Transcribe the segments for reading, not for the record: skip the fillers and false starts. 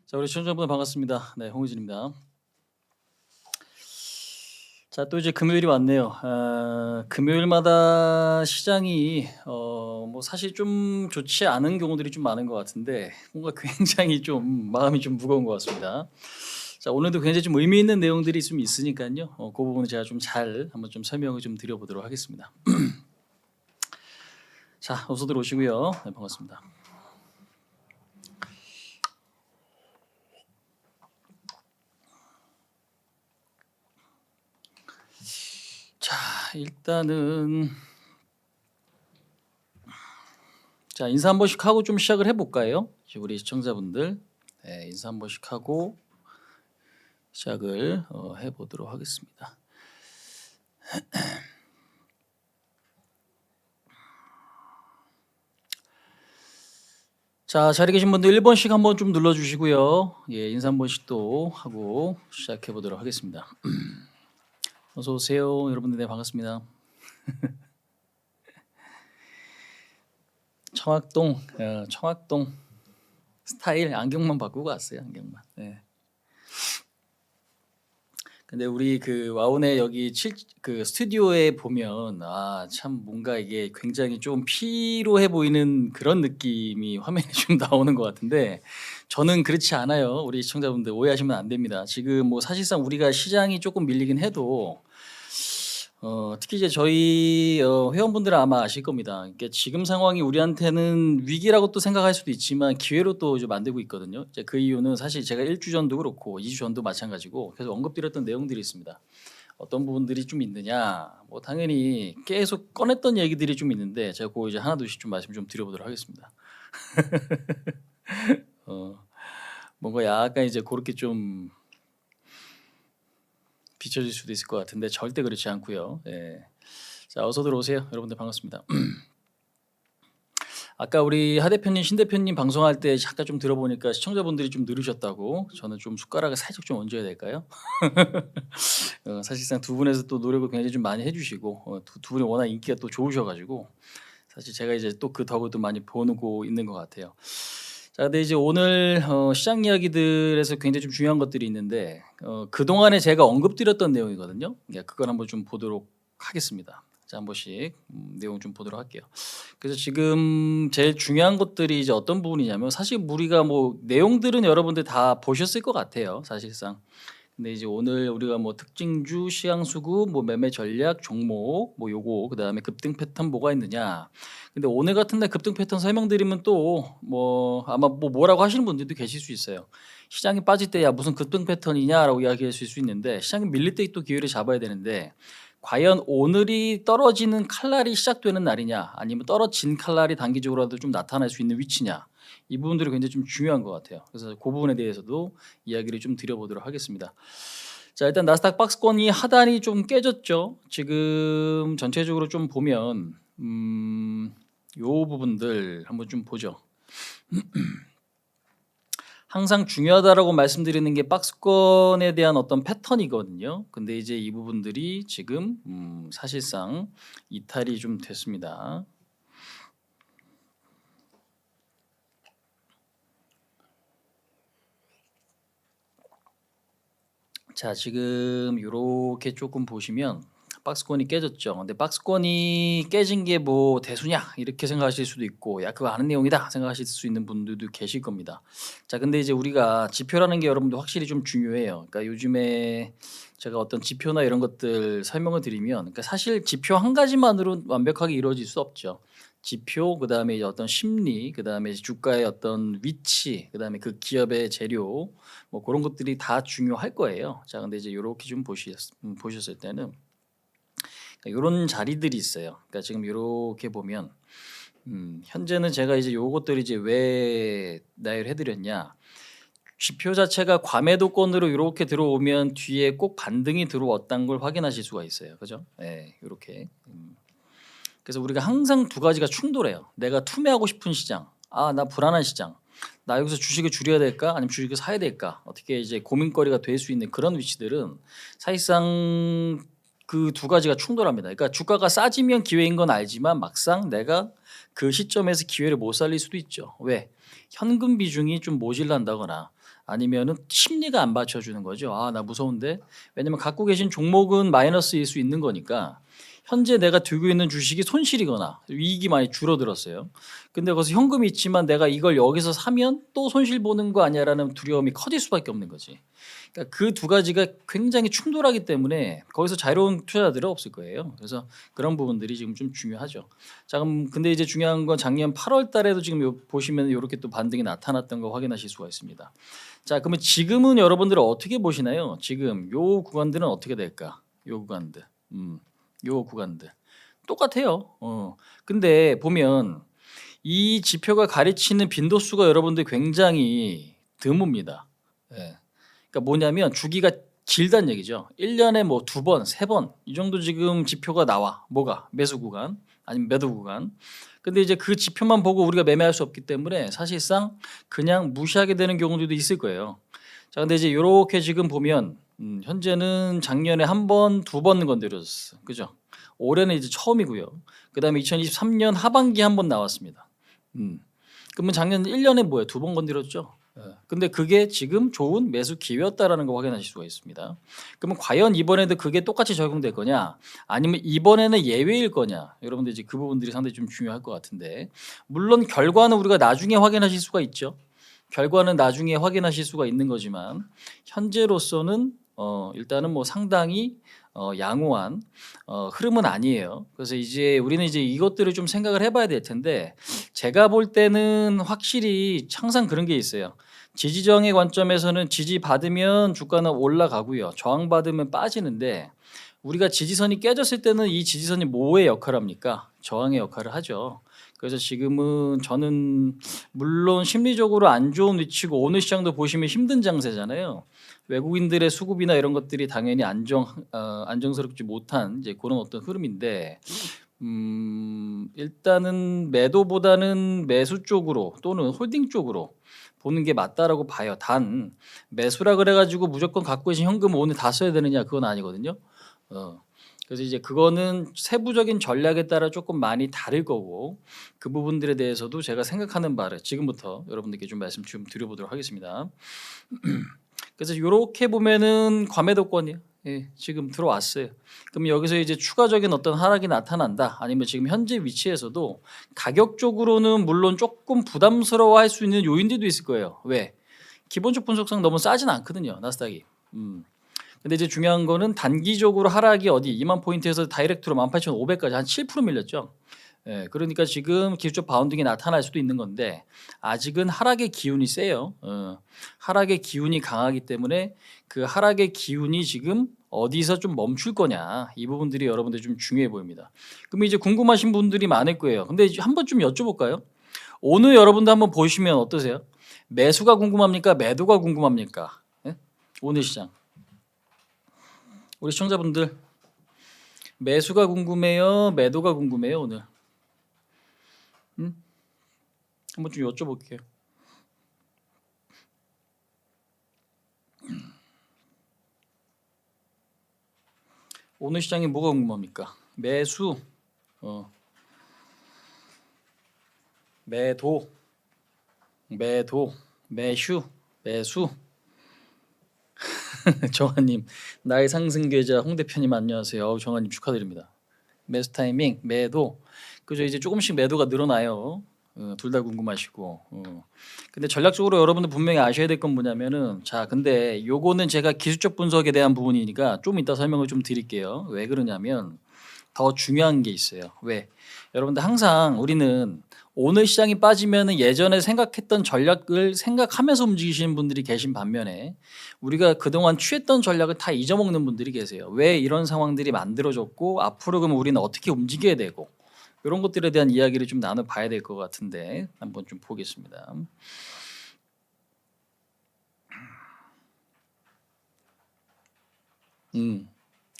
자, 우리 시청자분들 반갑습니다. 네, 홍의진입니다. 자, 또 이제 금요일이 왔네요. 금요일마다 시장이 뭐 사실 좀 좋지 않은 경우들이 좀 많은 것 같은데 뭔가 굉장히 좀 마음이 좀 무거운 것 같습니다. 자, 오늘도 굉장히 좀 의미 있는 내용들이 좀 있으니까요. 그 부분은 제가 좀 잘 한번 좀 설명을 좀 드려보도록 하겠습니다. 자, 어서들 오시고요. 네, 반갑습니다. 자, 일단은 자, 인사 한 번씩 하고 좀 시작을 해볼까요? 우리 시청자분들, 네, 인사 한 번씩 하고 시작을 해보도록 하겠습니다. 자, 자리 계신 분들 1번씩 한번 좀 눌러주시고요. 예, 인사 한 번씩 또 하고 시작해 보도록 하겠습니다. 어서 오세요, 여러분들. 네, 반갑습니다. 청학동 스타일 안경만 바꾸고 왔어요, 안경만. 네. 근데 우리 그 와운의 여기 그 스튜디오에 보면 참 뭔가 이게 굉장히 좀 피로해 보이는 그런 느낌이 화면에 좀 나오는 것 같은데 저는 그렇지 않아요. 우리 시청자분들 오해하시면 안 됩니다. 지금 뭐 사실상 우리가 시장이 조금 밀리긴 해도 특히 이제 저희 회원분들은 아마 아실 겁니다. 그러니까 지금 상황이 우리한테는 위기라고 또 생각할 수도 있지만 기회로 또 이제 만들고 있거든요. 이제 그 이유는 사실 제가 1주 전도 그렇고 2주 전도 마찬가지고 계속 언급드렸던 내용들이 있습니다. 어떤 부분들이 좀 있느냐? 뭐 당연히 계속 꺼냈던 얘기들이 좀 있는데 제가 그거 이제 하나둘씩 좀 말씀 좀 드려보도록 하겠습니다. 어, 뭔가 약간 이제 그렇게 좀 비춰질 수도 있을 것 같은데 절대 그렇지 않고요. 예. 자, 어서 들어오세요. 여러분들 반갑습니다. 아까 우리 하 대표님, 신 대표님 방송할 때 잠깐 좀 들어보니까 시청자분들이 좀 늘으셨다고. 저는 좀 숟가락을 살짝 좀 얹어야 될까요? 사실상 두 분에서 또 노력을 굉장히 좀 많이 해주시고 두 분이 워낙 인기가 또 좋으셔가지고 사실 제가 이제 또 그 덕을 또 많이 보고 있는 것 같아요. 자, 근데 이제 오늘 시장 이야기들에서 굉장히 좀 중요한 것들이 있는데 그 동안에 제가 언급드렸던 내용이거든요. 그걸 한번 좀 보도록 하겠습니다. 자, 한 번씩 내용 좀 보도록 할게요. 그래서 지금 제일 중요한 것들이 이제 어떤 부분이냐면 사실 우리가 뭐 내용들은 여러분들 다 보셨을 것 같아요, 사실상. 근데 이제 오늘 우리가 뭐 특징주, 시향수급, 뭐 매매 전략, 종목, 뭐 요거 그다음에 급등 패턴 뭐가 있느냐. 근데 오늘 같은 날 급등 패턴 설명드리면 또 뭐 아마 뭐 뭐라고 하시는 분들도 계실 수 있어요. 시장이 빠질 때 야 무슨 급등 패턴이냐라고 이야기하실 수 있는데 시장이 밀릴 때 또 기회를 잡아야 되는데 과연 오늘이 떨어지는 칼날이 시작되는 날이냐 아니면 떨어진 칼날이 단기적으로라도 좀 나타날 수 있는 위치냐. 이 부분들이 굉장히 좀 중요한 것 같아요. 그래서 그 부분에 대해서도 이야기를 좀 드려보도록 하겠습니다. 자, 일단 나스닥 박스권이 하단이 좀 깨졌죠. 지금 전체적으로 좀 보면 요 부분들 한번 좀 보죠. 항상 중요하다라고 말씀드리는 게 박스권에 대한 어떤 패턴이거든요. 근데 이제 이 부분들이 지금 사실상 이탈이 좀 됐습니다. 자, 지금 요렇게 조금 보시면 박스권이 깨졌죠. 근데 박스권이 깨진 게 뭐 대수냐 이렇게 생각하실 수도 있고 야 그거 아는 내용이다 생각하실 수 있는 분들도 계실 겁니다. 자, 근데 이제 우리가 지표라는 게 여러분들 확실히 좀 중요해요. 그러니까 요즘에 제가 어떤 지표나 이런 것들 설명을 드리면 그러니까 사실 지표 한 가지만으로 완벽하게 이루어질 수 없죠. 지표, 그다음에 이제 어떤 심리, 그다음에 주가의 어떤 위치, 그다음에 그 기업의 재료, 뭐 그런 것들이 다 중요할 거예요. 자, 근데 이제 요렇게 좀 보셨을 때는 요런 자리들이 있어요. 그러니까 지금 요렇게 보면 현재는 제가 이제 요것들을 이제 왜 나열해 드렸냐. 지표 자체가 과매도권으로 이렇게 들어오면 뒤에 꼭 반등이 들어왔다는 걸 확인하실 수가 있어요. 그죠? 예, 요렇게. 그래서 우리가 항상 두 가지가 충돌해요. 내가 투매하고 싶은 시장, 나 불안한 시장, 나 여기서 주식을 줄여야 될까, 아니면 주식을 사야 될까, 어떻게 이제 고민거리가 될 수 있는 그런 위치들은 사실상 그 두 가지가 충돌합니다. 그러니까 주가가 싸지면 기회인 건 알지만 막상 내가 그 시점에서 기회를 못 살릴 수도 있죠. 왜? 현금 비중이 좀 모질란다거나 아니면은 심리가 안 받쳐주는 거죠. 아, 나 무서운데. 왜냐면 갖고 계신 종목은 마이너스일 수 있는 거니까 현재 내가 들고 있는 주식이 손실이거나 이익이 많이 줄어들었어요. 근데 거기서 현금이 있지만 내가 이걸 여기서 사면 또 손실 보는 거 아니야라는 두려움이 커질 수밖에 없는 거지. 그러니까 그 두 가지가 굉장히 충돌하기 때문에 거기서 자유로운 투자자들은 없을 거예요. 그래서 그런 부분들이 지금 좀 중요하죠. 자, 그럼 근데 이제 중요한 건 작년 8월 달에도 지금 보시면 이렇게 또 반등이 나타났던 거 확인하실 수가 있습니다. 자, 그러면 지금은 여러분들은 어떻게 보시나요? 지금 요 구간들은 어떻게 될까? 요 구간들. 요 구간들. 똑같아요. 근데 보면 이 지표가 가르치는 빈도수가 여러분들 굉장히 드뭅니다. 예. 그러니까 뭐냐면 주기가 길다는 얘기죠. 1년에 뭐 2번, 3번 이 정도 지금 지표가 나와. 뭐가? 매수 구간 아니면 매도 구간. 근데 이제 그 지표만 보고 우리가 매매할 수 없기 때문에 사실상 그냥 무시하게 되는 경우도 있을 거예요. 자, 근데 이제 요렇게 지금 보면 현재는 작년에 한 번, 2번 건드렸어. 그죠? 올해는 이제 처음이고요. 그다음에 2023년 하반기에 한 번 나왔습니다. 그러면 작년 1년에 뭐예요? 2번 건드렸죠. 예. 근데 그게 지금 좋은 매수 기회였다라는 거 확인하실 수가 있습니다. 그러면 과연 이번에도 그게 똑같이 적용될 거냐? 아니면 이번에는 예외일 거냐? 여러분들 이제 그 부분들이 상당히 좀 중요할 것 같은데 물론 결과는 우리가 나중에 확인하실 수가 있죠. 결과는 나중에 확인하실 수가 있는 거지만 현재로서는 일단은 뭐 상당히 양호한 흐름은 아니에요. 그래서 이제 우리는 이제 이것들을 좀 생각을 해봐야 될 텐데 제가 볼 때는 확실히 항상 그런 게 있어요. 지지저항의 관점에서는 지지 받으면 주가는 올라가고요. 저항 받으면 빠지는데 우리가 지지선이 깨졌을 때는 이 지지선이 뭐의 역할을 합니까? 저항의 역할을 하죠. 그래서 지금은 저는 물론 심리적으로 안 좋은 위치고 오늘 시장도 보시면 힘든 장세잖아요. 외국인들의 수급이나 이런 것들이 당연히 안정스럽지 못한 이제 그런 어떤 흐름인데 일단은 매도보다는 매수 쪽으로 또는 홀딩 쪽으로 보는 게 맞다라고 봐요. 단 매수라 그래가지고 무조건 갖고 계신 현금 오늘 다 써야 되느냐 그건 아니거든요. 그래서 이제 그거는 세부적인 전략에 따라 조금 많이 다를 거고 그 부분들에 대해서도 제가 생각하는 바를 지금부터 여러분들께 좀 말씀 좀 드려보도록 하겠습니다. 그래서 이렇게 보면은 과매도권이에요. 예, 지금 들어왔어요. 그럼 여기서 이제 추가적인 어떤 하락이 나타난다. 아니면 지금 현재 위치에서도 가격적으로는 물론 조금 부담스러워할 수 있는 요인들도 있을 거예요. 왜? 기본적 분석상 너무 싸진 않거든요. 나스닥이. 근데 이제 중요한 거는 단기적으로 하락이 어디 2만 포인트에서 다이렉트로 18,500까지 한 7% 밀렸죠. 예, 그러니까 지금 기술적 바운딩이 나타날 수도 있는 건데 아직은 하락의 기운이 세요. 하락의 기운이 강하기 때문에 그 하락의 기운이 지금 어디서 좀 멈출 거냐 이 부분들이 여러분들 좀 중요해 보입니다. 그럼 이제 궁금하신 분들이 많을 거예요. 근데 한번 좀 여쭤볼까요? 오늘 여러분들 한번 보시면 어떠세요? 매수가 궁금합니까? 매도가 궁금합니까? 예? 오늘 시장. 우리 시청자분들 매수가 궁금해요? 매도가 궁금해요? 오늘 한번 좀 여쭤볼게요. 오늘 시장이 뭐가 궁금합니까? 매수, 매도, 매도, 매슈, 매수. 정한님, 나의 상승 계좌 홍 대표님 안녕하세요. 정한님 축하드립니다. 매수 타이밍, 매도. 그죠? 이제 조금씩 매도가 늘어나요. 둘 다 궁금하시고. 근데 전략적으로 여러분들 분명히 아셔야 될 건 뭐냐면은 자, 근데 요거는 제가 기술적 분석에 대한 부분이니까 좀 이따 설명을 좀 드릴게요. 왜 그러냐면 더 중요한 게 있어요. 왜? 여러분들 항상 우리는 오늘 시장이 빠지면은 예전에 생각했던 전략을 생각하면서 움직이시는 분들이 계신 반면에 우리가 그동안 취했던 전략을 다 잊어먹는 분들이 계세요. 왜 이런 상황들이 만들어졌고 앞으로 그럼 우리는 어떻게 움직여야 되고 이런 것들에 대한 이야기를 좀 나눠봐야 될 것 같은데 한번 좀 보겠습니다.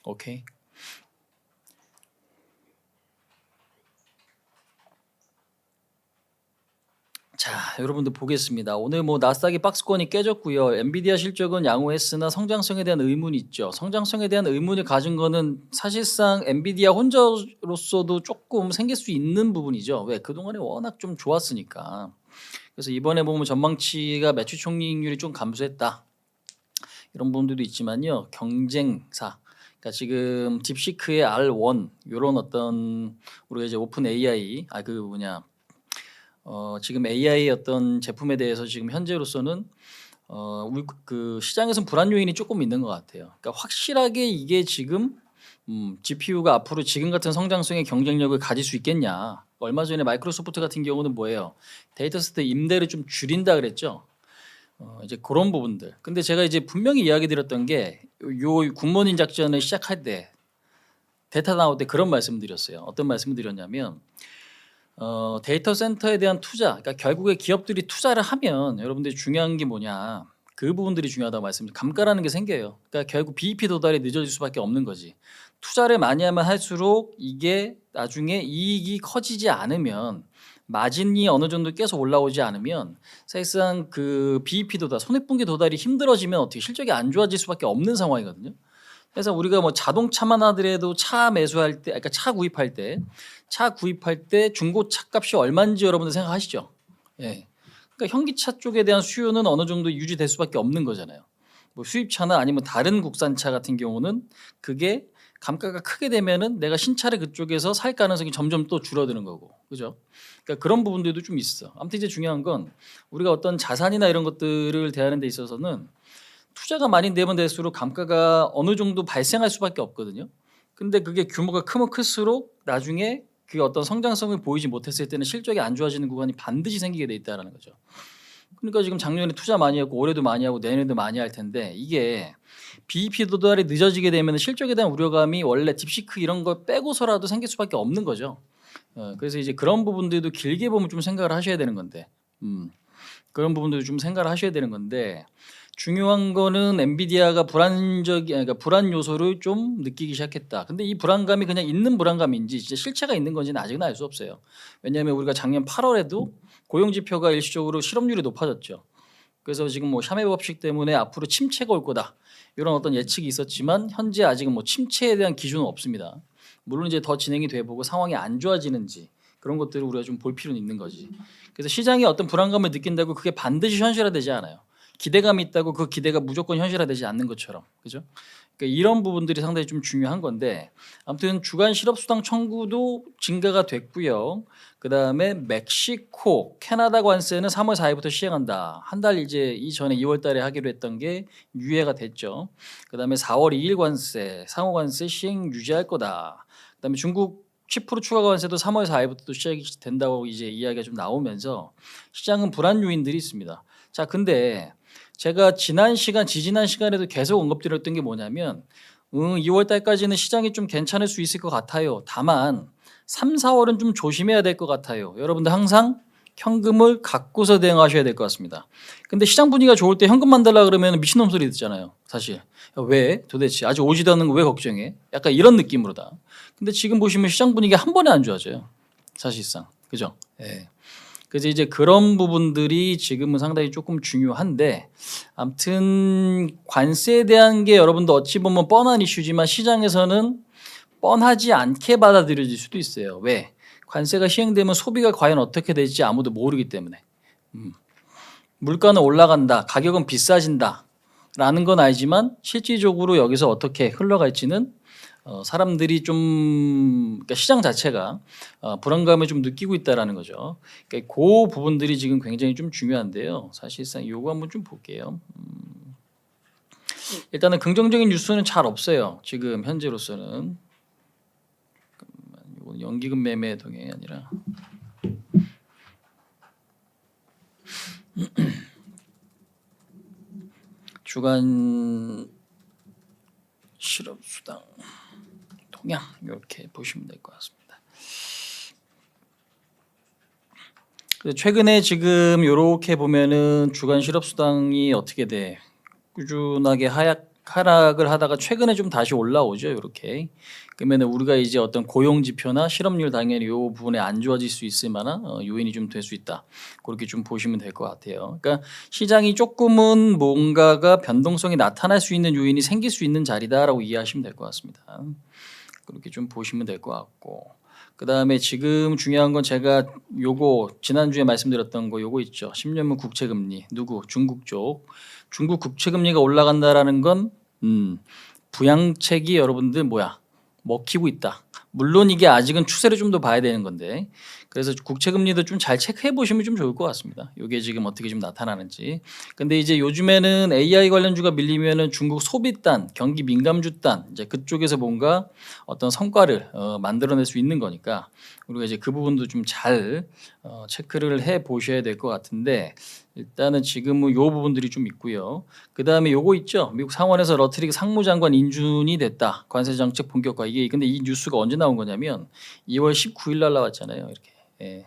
오케이. 자, 여러분들 보겠습니다. 오늘 뭐 나스닥이 박스권이 깨졌고요. 엔비디아 실적은 양호했으나 성장성에 대한 의문이 있죠. 성장성에 대한 의문을 가진 거는 사실상 엔비디아 혼자로서도 조금 생길 수 있는 부분이죠. 왜? 그동안에 워낙 좀 좋았으니까. 그래서 이번에 보면 전망치가 매출 총이익률이 좀 감소했다. 이런 부분들도 있지만요. 경쟁사. 그러니까 지금 딥시크의 R1 이런 어떤 우리가 이제 오픈 AI 지금 AI 어떤 제품에 대해서 지금 현재로서는 그 시장에서는 불안 요인이 조금 있는 것 같아요. 그러니까 확실하게 이게 지금 GPU가 앞으로 지금 같은 성장성의 경쟁력을 가질 수 있겠냐. 얼마 전에 마이크로소프트 같은 경우는 뭐예요? 데이터 센터 임대를 좀 줄인다 그랬죠. 이제 그런 부분들. 근데 제가 이제 분명히 이야기 드렸던 게 요 굿모닝 작전을 시작할 때 데이터 나올 때 그런 말씀 드렸어요. 어떤 말씀 드렸냐면 데이터 센터에 대한 투자, 그러니까 결국에 기업들이 투자를 하면 여러분들이 중요한 게 뭐냐, 그 부분들이 중요하다고 말씀드려요. 감가라는 게 생겨요. 그러니까 결국 BEP 도달이 늦어질 수밖에 없는 거지. 투자를 많이 하면 할수록 이게 나중에 이익이 커지지 않으면 마진이 어느 정도 계속 올라오지 않으면 사실상 그 BEP 도달, 손해분기 도달이 힘들어지면 어떻게 실적이 안 좋아질 수밖에 없는 상황이거든요. 그래서 우리가 뭐 자동차만 하더라도 차 매수할 때, 그러니까 차 구입할 때 중고차 값이 얼마인지 여러분들 생각하시죠? 예. 그러니까 현기차 쪽에 대한 수요는 어느 정도 유지될 수밖에 없는 거잖아요. 뭐 수입차나 아니면 다른 국산차 같은 경우는 그게 감가가 크게 되면은 내가 신차를 그쪽에서 살 가능성이 점점 또 줄어드는 거고, 그죠? 그러니까 그런 부분들도 좀 있어. 아무튼 이제 중요한 건 우리가 어떤 자산이나 이런 것들을 대하는 데 있어서는 투자가 많이 되면 될수록 감가가 어느 정도 발생할 수밖에 없거든요. 근데 그게 규모가 크면 클수록 나중에 그 어떤 성장성을 보이지 못했을 때는 실적이 안 좋아지는 구간이 반드시 생기게 돼 있다라는 거죠. 그러니까 지금 작년에 투자 많이 했고 올해도 많이 하고 내년에도 많이 할 텐데 이게 BEP 도달이 늦어지게 되면 실적에 대한 우려감이 원래 딥시크 이런 거 빼고서라도 생길 수밖에 없는 거죠. 그래서 이제 그런 부분들도 길게 보면 좀 생각을 하셔야 되는 건데, 그런 부분들도 좀 생각을 하셔야 되는 건데 중요한 거는 엔비디아가 그러니까 불안 요소를 좀 느끼기 시작했다. 근데 이 불안감이 그냥 있는 불안감인지 진짜 실체가 있는 건지는 아직은 알 수 없어요. 왜냐하면 우리가 작년 8월에도 고용 지표가 일시적으로 실업률이 높아졌죠. 그래서 지금 뭐 샤메 법칙 때문에 앞으로 침체가 올 거다, 이런 어떤 예측이 있었지만 현재 아직은 뭐 침체에 대한 기준은 없습니다. 물론 이제 더 진행이 돼 보고 상황이 안 좋아지는지 그런 것들을 우리가 좀 볼 필요는 있는 거지. 그래서 시장이 어떤 불안감을 느낀다고 그게 반드시 현실화되지 않아요. 기대감이 있다고 그 기대가 무조건 현실화되지 않는 것처럼, 그죠? 그러니까 이런 부분들이 상당히 좀 중요한 건데, 아무튼 주간 실업수당 청구도 증가가 됐고요. 그다음에 멕시코, 캐나다 관세는 3월 4일부터 시행한다. 한 달 이제 이전에 2월 달에 하기로 했던 게 유예가 됐죠. 그다음에 4월 2일 관세, 상호 관세 시행 유지할 거다. 그다음에 중국 10% 추가 관세도 3월 4일부터 또 시작이 된다고 이제 이야기가 좀 나오면서 시장은 불안 요인들이 있습니다. 자, 근데 제가 지지난 시간에도 계속 언급드렸던 게 뭐냐면 2월 달까지는 시장이 좀 괜찮을 수 있을 것 같아요. 다만 3, 4월은 좀 조심해야 될 것 같아요. 여러분들 항상 현금을 갖고서 대응하셔야 될 것 같습니다. 근데 시장 분위기가 좋을 때 현금만 달라 그러면 미친놈 소리 듣잖아요. 사실. 왜? 도대체 아직 오지도 않는 거 왜 걱정해? 약간 이런 느낌으로다. 근데 지금 보시면 시장 분위기가 한 번에 안 좋아져요. 사실상. 그죠? 예. 그래서 이제 그런 부분들이 지금은 상당히 조금 중요한데, 아무튼 관세에 대한 게 여러분도 어찌 보면 뻔한 이슈지만 시장에서는 뻔하지 않게 받아들여질 수도 있어요. 왜? 관세가 시행되면 소비가 과연 어떻게 될지 아무도 모르기 때문에. 물가는 올라간다, 가격은 비싸진다 라는 건 알지만 실질적으로 여기서 어떻게 흘러갈지는 사람들이 좀, 그러니까 시장 자체가 불안감을 좀 느끼고 있다라는 거죠. 그러니까 그 부분들이 지금 굉장히 좀 중요한데요. 사실상 이거 한번 좀 볼게요. 일단은 긍정적인 뉴스는 잘 없어요. 지금 현재로서는. 이건 연기금 매매 동향이 아니라 주간 실업수당 동향 이렇게 보시면 될 것 같습니다. 최근에 지금 이렇게 보면은 주간 실업수당이 어떻게 돼? 꾸준하게 하락 하락을 하다가 최근에 좀 다시 올라오죠. 이렇게. 그러면 우리가 이제 어떤 고용 지표나 실업률 당연히 이 부분에 안 좋아질 수 있을 만한 요인이 좀 될 수 있다. 그렇게 좀 보시면 될 것 같아요. 그러니까 시장이 조금은 뭔가가 변동성이 나타날 수 있는 요인이 생길 수 있는 자리다라고 이해하시면 될 것 같습니다. 그렇게 좀 보시면 될 것 같고. 그다음에 지금 중요한 건 제가 요거 지난주에 말씀드렸던 거 요거 있죠. 10년물 국채 금리. 누구? 중국 쪽. 중국 국채 금리가 올라간다라는 건 부양책이 여러분들 뭐야? 먹히고 있다. 물론 이게 아직은 추세를 좀 더 봐야 되는 건데 그래서 국채 금리도 좀 잘 체크해 보시면 좀 좋을 것 같습니다. 이게 지금 어떻게 좀 나타나는지. 근데 이제 요즘에는 AI 관련주가 밀리면은 중국 소비단, 경기 민감주단 이제 그쪽에서 뭔가 어떤 성과를 만들어낼 수 있는 거니까 우리가 이제 그 부분도 좀 잘 체크를 해 보셔야 될 것 같은데 일단은 지금은 요 부분들이 좀 있고요. 그다음에 요거 있죠. 미국 상원에서 러트릭 상무장관 인준이 됐다. 관세 정책 본격화. 이게 근데 이 뉴스가 언제 나온 거냐면 2월 19일 날 나왔잖아요. 이렇게. 예.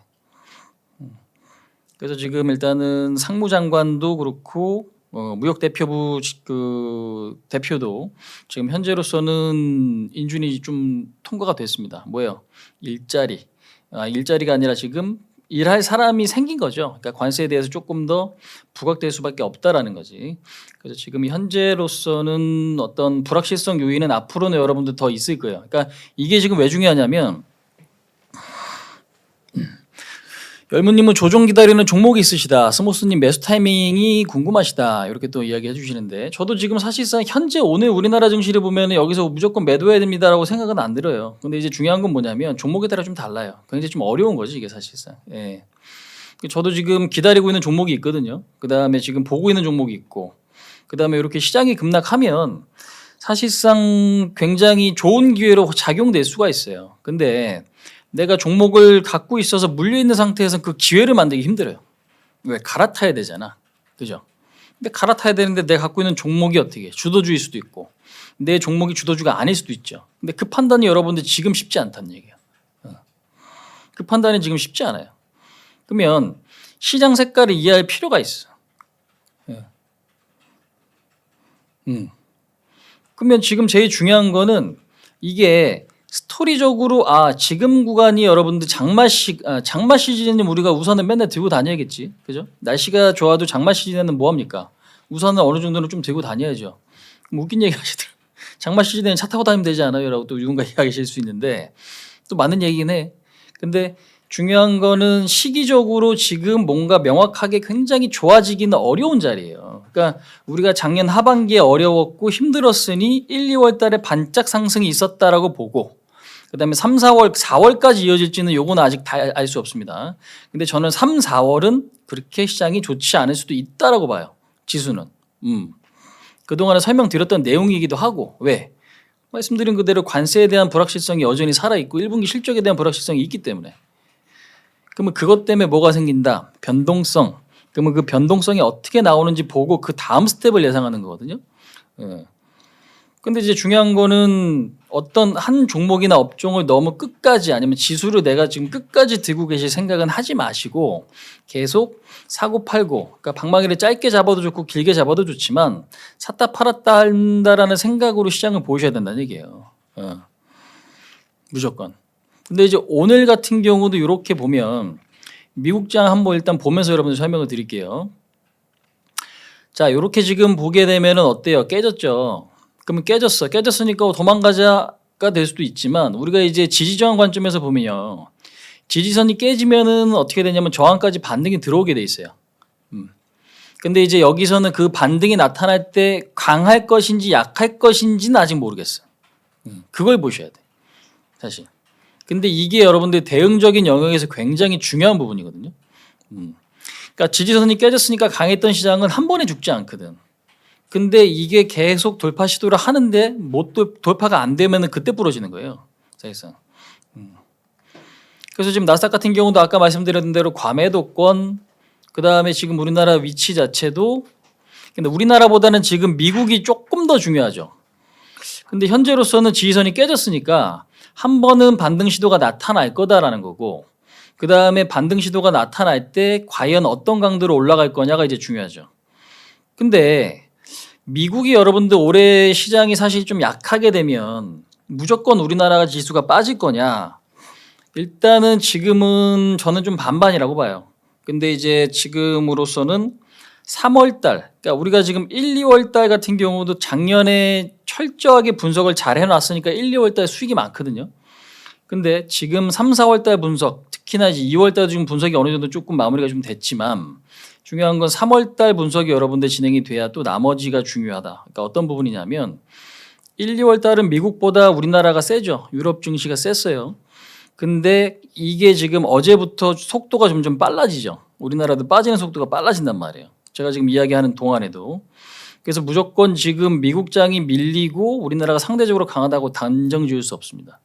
그래서 지금 일단은 상무장관도 그렇고 무역대표부 그 대표도 지금 현재로서는 인준이 좀 통과가 됐습니다. 뭐예요? 일자리가 아니라 지금 일할 사람이 생긴 거죠. 그러니까 관세에 대해서 조금 더 부각될 수밖에 없다라는 거지. 그래서 지금 현재로서는 어떤 불확실성 요인은 앞으로는 여러분들 더 있을 거예요. 그러니까 이게 지금 왜 중요하냐면 열무님은 조정 기다리는 종목이 있으시다. 스모스님 매수 타이밍이 궁금하시다. 이렇게 또 이야기해 주시는데 저도 지금 사실상 현재 오늘 우리나라 증시를 보면 여기서 무조건 매도해야 됩니다라고 생각은 안 들어요. 근데 이제 중요한 건 뭐냐면 종목에 따라 좀 달라요. 굉장히 좀 어려운 거지 이게 사실상. 예. 저도 지금 기다리고 있는 종목이 있거든요. 그다음에 지금 보고 있는 종목이 있고 그다음에 이렇게 시장이 급락하면 사실상 굉장히 좋은 기회로 작용될 수가 있어요. 근데 내가 종목을 갖고 있어서 물려있는 상태에서 그 기회를 만들기 힘들어요. 왜? 갈아타야 되잖아. 그죠? 근데 갈아타야 되는데 내가 갖고 있는 종목이 어떻게 해? 주도주일 수도 있고 내 종목이 주도주가 아닐 수도 있죠. 근데 그 판단이 여러분들 지금 쉽지 않다는 얘기예요. 그 판단이 지금 쉽지 않아요. 그러면 시장 색깔을 이해할 필요가 있어. 그러면 지금 제일 중요한 거는 이게 스토리적으로 지금 구간이 여러분들 장마 시즌은 우리가 우산을 맨날 들고 다녀야겠지. 그죠? 날씨가 좋아도 장마 시즌에는 뭐 합니까? 우산을 어느 정도는 좀 들고 다녀야죠. 웃긴 얘기 하시더라고요. 장마 시즌에는 차 타고 다니면 되지 않아요? 라고 또 누군가 이야기하실 수 있는데 또 맞는 얘기긴 해. 근데 중요한 거는 시기적으로 지금 뭔가 명확하게 굉장히 좋아지기는 어려운 자리예요. 그러니까 우리가 작년 하반기에 어려웠고 힘들었으니 1, 2월 달에 반짝 상승이 있었다라고 보고 그다음에 3, 4월, 4월까지 이어질지는 요거는 아직 다 알 수 없습니다. 근데 저는 3, 4월은 그렇게 시장이 좋지 않을 수도 있다라고 봐요. 지수는. 그동안에 설명드렸던 내용이기도 하고 왜? 말씀드린 그대로 관세에 대한 불확실성이 여전히 살아있고 1분기 실적에 대한 불확실성이 있기 때문에 그러면 그것 때문에 뭐가 생긴다? 변동성. 그러면 그 변동성이 어떻게 나오는지 보고 그 다음 스텝을 예상하는 거거든요. 근데 이제 중요한 거는 어떤 한 종목이나 업종을 너무 끝까지 아니면 지수를 내가 지금 끝까지 들고 계실 생각은 하지 마시고 계속 사고 팔고 그러니까 방망이를 짧게 잡아도 좋고 길게 잡아도 좋지만 샀다 팔았다 한다라는 생각으로 시장을 보셔야 된다는 얘기예요. 무조건. 근데 이제 오늘 같은 경우도 이렇게 보면 미국장 한번 일단 보면서 여러분들 설명을 드릴게요. 자, 이렇게 지금 보게 되면은 어때요? 깨졌죠. 그러면 깨졌으니까 도망가자가 될 수도 있지만 우리가 이제 지지저항 관점에서 보면요. 지지선이 깨지면은 어떻게 되냐면 저항까지 반등이 들어오게 돼 있어요. 근데 이제 여기서는 그 반등이 나타날 때 강할 것인지 약할 것인지는 아직 모르겠어요. 그걸 보셔야 돼. 사실. 근데 이게 여러분들 대응적인 영역에서 굉장히 중요한 부분이거든요. 그러니까 지지선이 깨졌으니까 강했던 시장은 한 번에 죽지 않거든. 근데 이게 계속 돌파 시도를 하는데 돌파가 안 되면 그때 부러지는 거예요. 사실상. 그래서 지금 나스닥 같은 경우도 아까 말씀드렸던 대로 과매도권 그다음에 지금 우리나라 위치 자체도 근데 우리나라보다는 지금 미국이 조금 더 중요하죠. 근데 현재로서는 지지선이 깨졌으니까 한 번은 반등 시도가 나타날 거다라는 거고 그다음에 반등 시도가 나타날 때 과연 어떤 강도로 올라갈 거냐가 이제 중요하죠. 근데 미국이 여러분들 올해 시장이 사실 좀 약하게 되면 무조건 우리나라가 지수가 빠질 거냐? 일단은 지금은 저는 좀 반반이라고 봐요. 근데 이제 지금으로서는 3월 달, 그러니까 우리가 지금 1, 2월 달 같은 경우도 작년에 철저하게 분석을 잘 해놨으니까 1, 2월 달 수익이 많거든요. 근데 지금 3, 4월 달 분석, 특히나 이제 2월 달 지금 분석이 어느 정도 조금 마무리가 좀 됐지만 중요한 건 3월 달 분석이 여러분들 진행이 돼야 또 나머지가 중요하다. 그러니까 어떤 부분이냐면 1, 2월 달은 미국보다 우리나라가 세죠. 유럽 증시가 셌어요. 근데 이게 지금 어제부터 속도가 점점 빨라지죠. 우리나라도 빠지는 속도가 빨라진단 말이에요. 제가 지금 이야기하는 동안에도. 그래서 무조건 지금 미국장이 밀리고 우리나라가 상대적으로 강하다고 단정 지을 수 없습니다.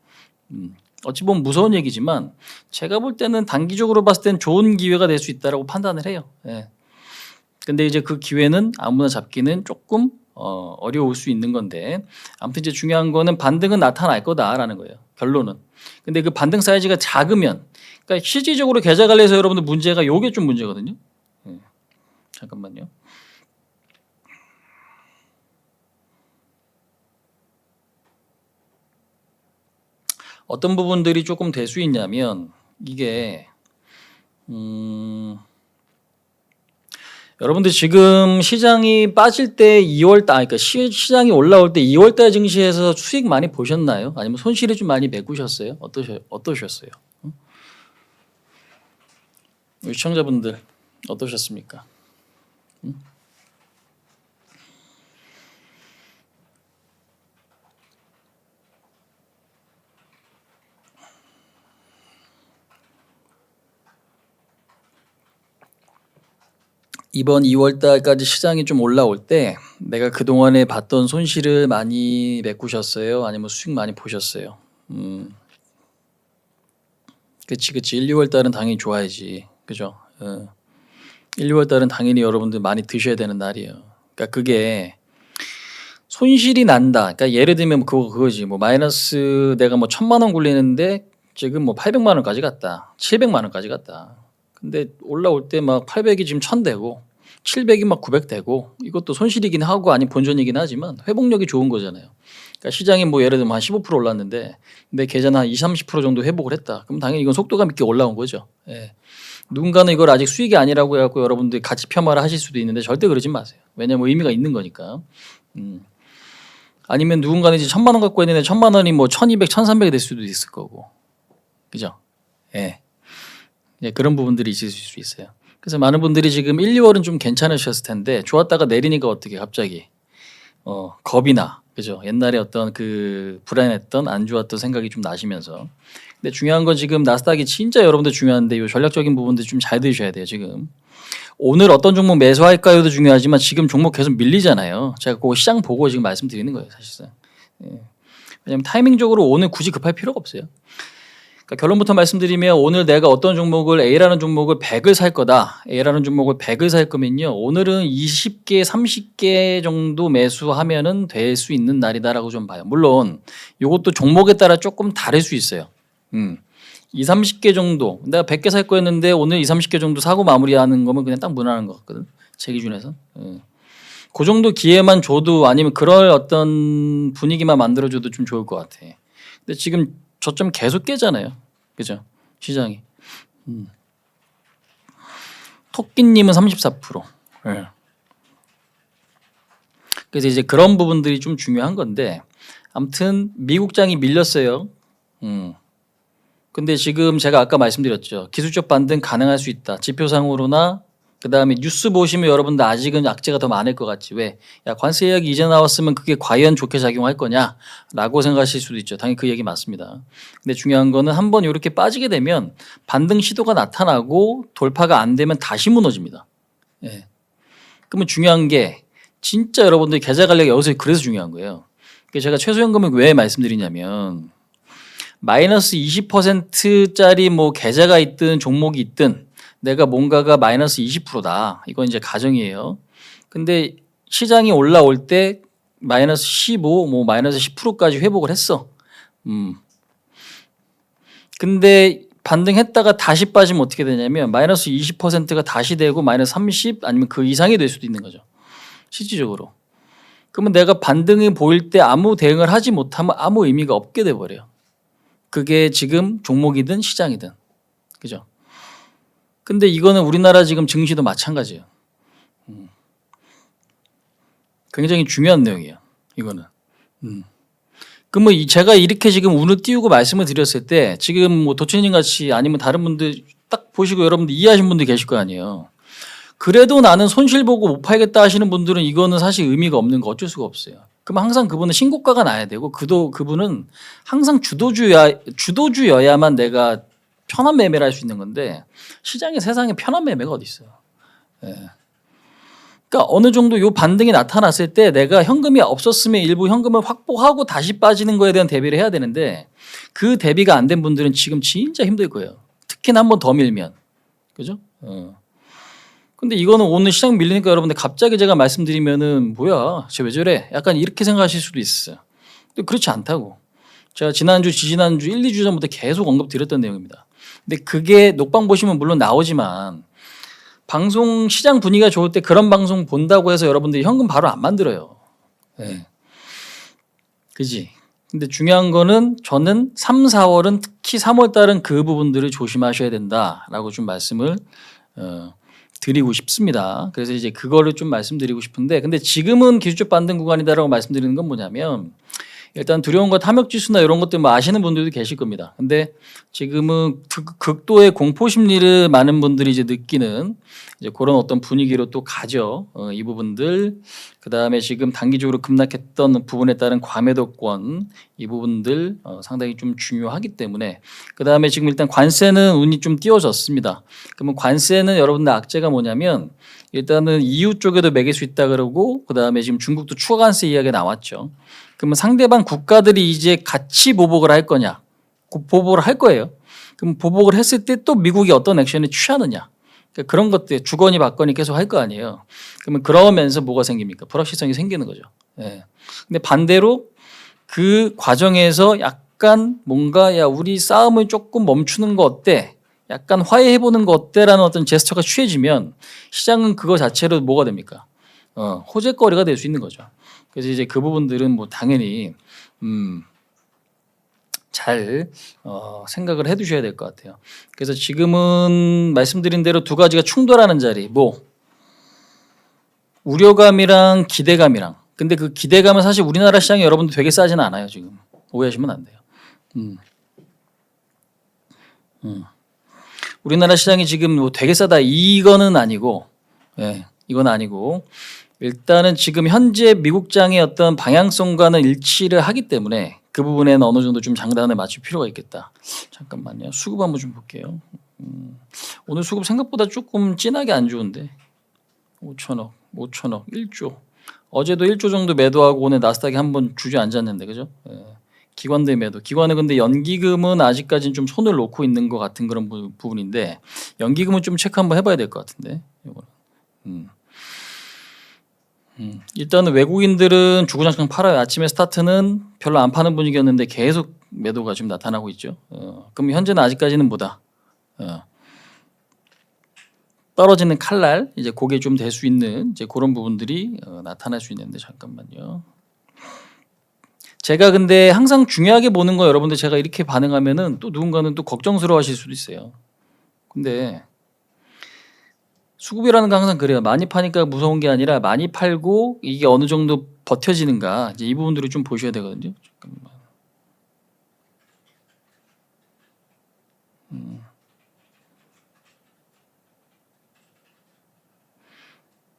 어찌 보면 무서운 얘기지만 제가 볼 때는 단기적으로 봤을 땐 좋은 기회가 될 수 있다고 판단을 해요. 예. 근데 이제 그 기회는 아무나 잡기는 조금 어려울 수 있는 건데 아무튼 이제 중요한 거는 반등은 나타날 거다라는 거예요. 결론은. 근데 그 반등 사이즈가 작으면 그러니까 실질적으로 계좌 관리에서 여러분들 문제가 요게 좀 문제거든요. 잠깐만요. 어떤 부분들이 조금 될 수 있냐면 이게 여러분들 지금 시장이 빠질 때 2월 달, 그러니까 시장이 올라올 때 2월 달 증시에서 수익 많이 보셨나요? 아니면 손실이 좀 많이 메꾸셨어요? 어떠셨어요? 우리 시청자분들 어떠셨습니까? 이번 2월 달까지 시장이 좀 올라올 때 내가 그동안에 봤던 손실을 많이 메꾸셨어요? 아니면 수익 많이 보셨어요? 그치. 1, 2월 달은 당연히 좋아야지. 그죠? 1, 2월 달은 당연히 여러분들 많이 드셔야 되는 날이에요. 그러니까 그게 손실이 난다. 그러니까 예를 들면 그거지. 뭐 마이너스 내가 뭐 1,000만 원 굴리는데 지금 뭐 800만 원까지 갔다. 700만 원까지 갔다. 근데 올라올 때 막 800이 지금 1,000 되고 700이 막 900 되고 이것도 손실이긴 하고 아니 본전이긴 하지만 회복력이 좋은 거잖아요. 그러니까 시장이 뭐 예를 들면 한 15% 올랐는데 내 계좌는 한 20, 30% 정도 회복을 했다. 그럼 당연히 이건 속도감 있게 올라온 거죠. 예. 누군가는 이걸 아직 수익이 아니라고 해갖고 여러분들이 가치 폄하를 하실 수도 있는데 절대 그러지 마세요. 왜냐하면 의미가 있는 거니까. 아니면 누군가는 이제 1,000만 원 갖고 있는데 1,000만 원이 뭐 1,200, 1,300이 될 수도 있을 거고. 그죠? 예. 예, 그런 부분들이 있을 수 있어요. 그래서 많은 분들이 지금 1, 2월은 좀 괜찮으셨을 텐데 좋았다가 내리니까 어떻게 갑자기 겁이 나. 그죠? 옛날에 어떤 그 불안했던 안 좋았던 생각이 좀 나시면서. 근데 중요한 건 지금 나스닥이 진짜 여러분들 중요한데 이 전략적인 부분들 좀 잘 들으셔야 돼요. 지금. 오늘 어떤 종목 매수할까요도 중요하지만 지금 종목 계속 밀리잖아요. 제가 그 시장 보고 지금 말씀드리는 거예요. 사실상. 예. 왜냐하면 타이밍적으로 오늘 굳이 급할 필요가 없어요. 그러니까 결론부터 말씀드리면 오늘 내가 어떤 종목을 A라는 종목을 100을 살 거다. A라는 종목을 100을 살 거면요. 오늘은 20개, 30개 정도 매수하면은 될 수 있는 날이다라고 좀 봐요. 물론 이것도 종목에 따라 조금 다를 수 있어요. 2, 30개 정도. 내가 100개 살 거였는데 오늘 2, 30개 정도 사고 마무리하는 거면 그냥 딱 무난한 것 같거든. 제 기준에서. 그 정도 기회만 줘도 아니면 그럴 어떤 분위기만 만들어줘도 좀 좋을 것 같아. 근데 지금 저점 계속 깨잖아요. 그죠? 시장이. 토끼님은 34%. 네. 그래서 이제 그런 부분들이 좀 중요한 건데 아무튼 미국장이 밀렸어요. 근데 지금 제가 아까 말씀드렸죠. 기술적 반등 가능할 수 있다. 지표상으로나 그다음에 뉴스 보시면 여러분들 아직은 악재가 더 많을 것 같지. 왜? 야 관세 이야기 이제 나왔으면 그게 과연 좋게 작용할 거냐라고 생각하실 수도 있죠. 당연히 그 얘기 맞습니다. 근데 중요한 거는 한번 이렇게 빠지게 되면 반등 시도가 나타나고 돌파가 안 되면 다시 무너집니다. 예. 그러면 중요한 게 진짜 여러분들 계좌 관리가 여기서 그래서 중요한 거예요. 제가 최소연금을 왜 말씀드리냐면 마이너스 20%짜리 뭐 계좌가 있든 종목이 있든 내가 뭔가가 마이너스 20%다. 이건 이제 가정이에요. 근데 시장이 올라올 때 마이너스 15, 뭐 마이너스 10%까지 회복을 했어. 근데 반등했다가 다시 빠지면 어떻게 되냐면 마이너스 20%가 다시 되고 마이너스 30 아니면 그 이상이 될 수도 있는 거죠. 실질적으로. 그러면 내가 반등이 보일 때 아무 대응을 하지 못하면 아무 의미가 없게 돼 버려요. 그게 지금 종목이든 시장이든. 그죠? 근데 이거는 우리나라 지금 증시도 마찬가지예요. 굉장히 중요한 내용이에요. 이거는. 그러면 제가 이렇게 지금 운을 띄우고 말씀을 드렸을 때 지금 뭐 도천님 같이 아니면 다른 분들 딱 보시고 여러분들 이해하신 분들 계실 거 아니에요. 그래도 나는 손실 보고 못 팔겠다 하시는 분들은 이거는 사실 의미가 없는 거 어쩔 수가 없어요. 그럼 항상 그분은 신고가가 나야 되고 그분은 항상 주도주여야만 내가 편한 매매를 할 수 있는 건데 시장에 세상에 편한 매매가 어디 있어요. 예. 그러니까 어느 정도 요 반등이 나타났을 때 내가 현금이 없었으면 일부 현금을 확보하고 다시 빠지는 거에 대한 대비를 해야 되는데 그 대비가 안 된 분들은 지금 진짜 힘들 거예요. 특히나 한 번 더 밀면. 그죠? 근데 이거는 오늘 시장 밀리니까 여러분들 갑자기 제가 말씀드리면은 뭐야 쟤 왜 저래 약간 이렇게 생각하실 수도 있어요. 근데 그렇지 않다고. 제가 지난주 지지난주 1, 2주 전부터 계속 언급드렸던 내용입니다. 근데 그게 녹방 보시면 물론 나오지만 방송 시장 분위기가 좋을 때 그런 방송 본다고 해서 여러분들이 현금 바로 안 만들어요. 네. 그지? 근데 중요한 거는 저는 3, 4월은 특히 3월 달은 그 부분들을 조심하셔야 된다라고 좀 말씀을 드리고 싶습니다. 그래서 이제 그거를 좀 말씀드리고 싶은데 근데 지금은 기술적 반등 구간이다라고 말씀드리는 건 뭐냐면 일단 두려운 것 탐욕 지수나 이런 것들 뭐 아시는 분들도 계실 겁니다. 근데 지금은 극도의 공포 심리를 많은 분들이 이제 느끼는 이제 그런 어떤 분위기로 또 가죠. 이 부분들 그다음에 지금 단기적으로 급락했던 부분에 따른 과매도권 이 부분들 상당히 좀 중요하기 때문에 그다음에 지금 일단 관세는 운이 좀 띄워졌습니다. 그러면 관세는 여러분들 악재가 뭐냐면 일단은 EU 쪽에도 매길 수 있다 그러고 그다음에 지금 중국도 추가 관세 이야기가 나왔죠. 그러면 상대방 국가들이 이제 같이 보복을 할 거냐? 보복을 할 거예요. 그럼 보복을 했을 때 또 미국이 어떤 액션을 취하느냐? 그러니까 그런 것들 주거니 받거니 계속 할 거 아니에요. 그러면 그러면서 뭐가 생깁니까? 불확실성이 생기는 거죠. 예. 근데 반대로 그 과정에서 약간 뭔가 야 우리 싸움을 조금 멈추는 거 어때? 약간 화해해 보는 거 어때라는 어떤 제스처가 취해지면 시장은 그거 자체로 뭐가 됩니까? 호재거리가 될 수 있는 거죠. 그래서 이제 그 부분들은 뭐 당연히 잘 생각을 해두셔야 될 것 같아요. 그래서 지금은 말씀드린 대로 두 가지가 충돌하는 자리, 뭐 우려감이랑 기대감이랑. 근데 그 기대감은 사실 우리나라 시장이 여러분들 되게 싸지는 않아요. 지금 오해하시면 안 돼요. 우리나라 시장이 지금 뭐 되게 싸다 이거는 아니고, 예, 이건 아니고. 일단은 지금 현재 미국장의 어떤 방향성과는 일치를 하기 때문에 그 부분에는 어느 정도 좀 장단을 맞출 필요가 있겠다. 잠깐만요. 수급 한번 좀 볼게요. 오늘 수급 생각보다 조금 진하게 안 좋은데 5천억, 1조. 어제도 1조 정도 매도하고 오늘 나스닥이 한번 주저앉았는데 그죠? 예. 기관들 매도. 기관은 근데 연기금은 아직까지는 좀 손을 놓고 있는 것 같은 그런 부분인데 연기금은 좀 체크 한번 해봐야 될 것 같은데 이거는. 일단은 외국인들은 주구장창 팔아요. 아침에 스타트는 별로 안 파는 분위기였는데 계속 매도가 지금 나타나고 있죠. 그럼 현재는 아직까지는 뭐다? 떨어지는 칼날 이제 그게 좀 될 수 있는 이제 그런 부분들이 나타날 수 있는데 잠깐만요. 제가 근데 항상 중요하게 보는 거 여러분들 제가 이렇게 반응하면은 또 누군가는 또 걱정스러워하실 수도 있어요. 근데 수급이라는 거 항상 그래요. 많이 파니까 무서운 게 아니라 많이 팔고 이게 어느 정도 버텨지는가 이제 이 부분들을 좀 보셔야 되거든요. 잠깐만.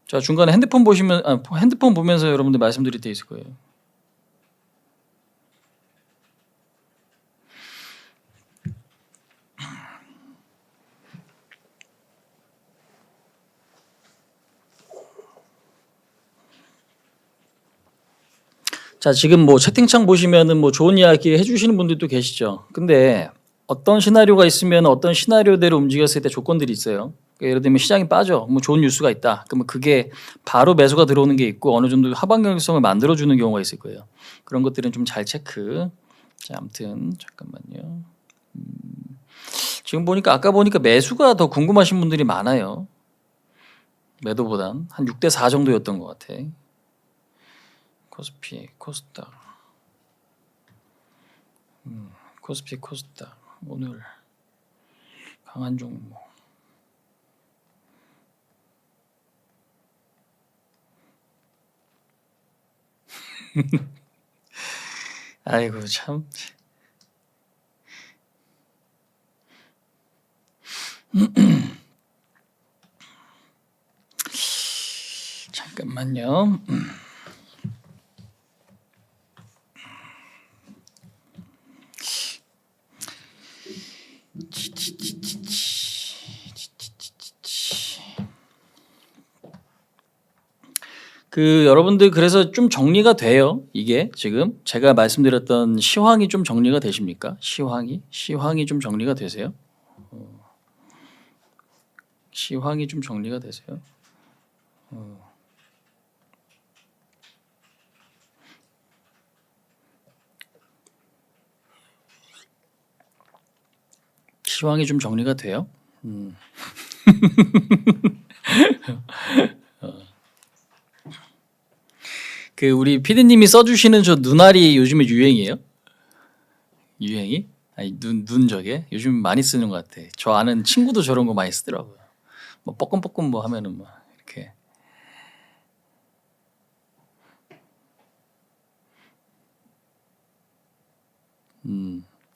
자 중간에 핸드폰 보시면 핸드폰 보면서 여러분들 말씀드릴 때 있을 거예요. 자 지금 뭐 채팅창 보시면은 뭐 좋은 이야기 해주시는 분들도 계시죠. 근데 어떤 시나리오가 있으면 어떤 시나리오대로 움직였을 때 조건들이 있어요. 그러니까 예를 들면 시장이 빠져, 뭐 좋은 뉴스가 있다. 그러면 그게 바로 매수가 들어오는 게 있고 어느 정도 하방경성을 만들어주는 경우가 있을 거예요. 그런 것들은 좀 잘 체크. 자, 아무튼 잠깐만요. 지금 보니까 아까 보니까 매수가 더 궁금하신 분들이 많아요. 매도보단 한 6대 4 정도였던 것 같아. 코스피 코스닥 코스피 코스닥 오늘 강한 종목. 아이고 참. 잠깐만요. 여러분들 그래서 좀 정리가 돼요. 이게 지금 제가 말씀드렸던 시황이 좀 정리가 되십니까? 시황이 좀 정리가 되세요? 시황이 좀 정리가 되세요? 시황이 좀 정리가 돼요? 우리 피디님이 써주시는 저 눈알이 요즘에 유행이에요? 유행이? 아니 눈 저게 요즘 많이 쓰는 것 같아. 저 아는 친구도 저런 거 많이 쓰더라고요. 뭐 뻐끔뻐끔 뭐 하면은 뭐 이렇게.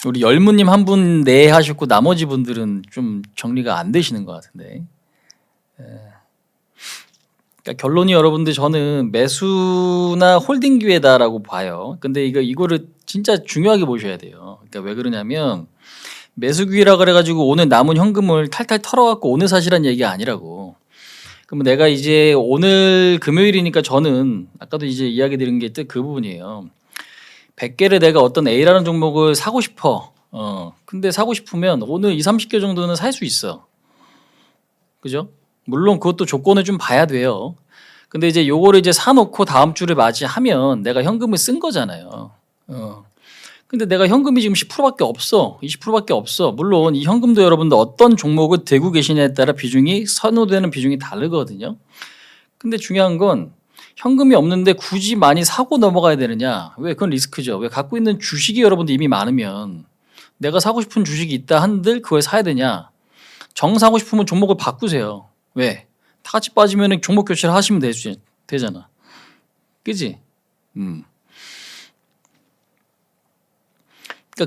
우리 열무님 한 분 네 하셨고 나머지 분들은 좀 정리가 안 되시는 것 같은데. 그러니까 결론이 여러분들 저는 매수나 홀딩 기회다라고 봐요. 근데 이거를 진짜 중요하게 보셔야 돼요. 그러니까 왜 그러냐면 매수 기회라 그래가지고 오늘 남은 현금을 탈탈 털어갖고 오늘 사시란 얘기가 아니라고. 그러면 내가 이제 오늘 금요일이니까 저는 아까도 이제 이야기 드린 게 그 부분이에요. 100개를 내가 어떤 A라는 종목을 사고 싶어. 근데 사고 싶으면 오늘 2, 30개 정도는 살 수 있어. 그죠? 물론 그것도 조건을 좀 봐야 돼요. 근데 이제 요거를 이제 사놓고 다음 주를 맞이하면 내가 현금을 쓴 거잖아요. 근데 내가 현금이 지금 10%밖에 없어. 20%밖에 없어. 물론 이 현금도 여러분들 어떤 종목을 들고 계시냐에 따라 비중이 선호되는 비중이 다르거든요. 근데 중요한 건 현금이 없는데 굳이 많이 사고 넘어가야 되느냐? 왜? 그건 리스크죠. 왜? 갖고 있는 주식이 여러분들 이미 많으면 내가 사고 싶은 주식이 있다 한들 그걸 사야 되냐? 정 사고 싶으면 종목을 바꾸세요. 왜? 다 같이 빠지면 종목 교체를 하시면 되잖아. 그지? 그러니까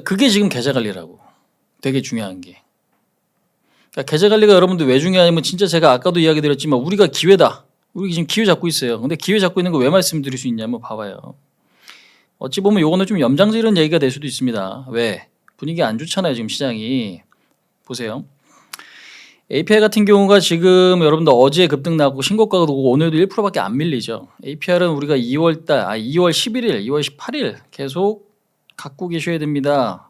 그게 지금 계좌 관리라고. 되게 중요한 게. 그러니까 계좌 관리가 여러분들 왜 중요하냐면 진짜 제가 아까도 이야기 드렸지만 우리가 기회다. 우리 지금 기회 잡고 있어요. 근데 기회 잡고 있는 거 왜 말씀드릴 수 있냐면 봐봐요. 어찌 보면 요거는 좀 염장지른 얘기가 될 수도 있습니다. 왜? 분위기 안 좋잖아요. 지금 시장이. 보세요. APR 같은 경우가 지금 여러분들 어제 급등 나고 신고가가 오고 오늘도 1%밖에 안 밀리죠. APR은 우리가 2월 11일, 2월 18일 계속 갖고 계셔야 됩니다.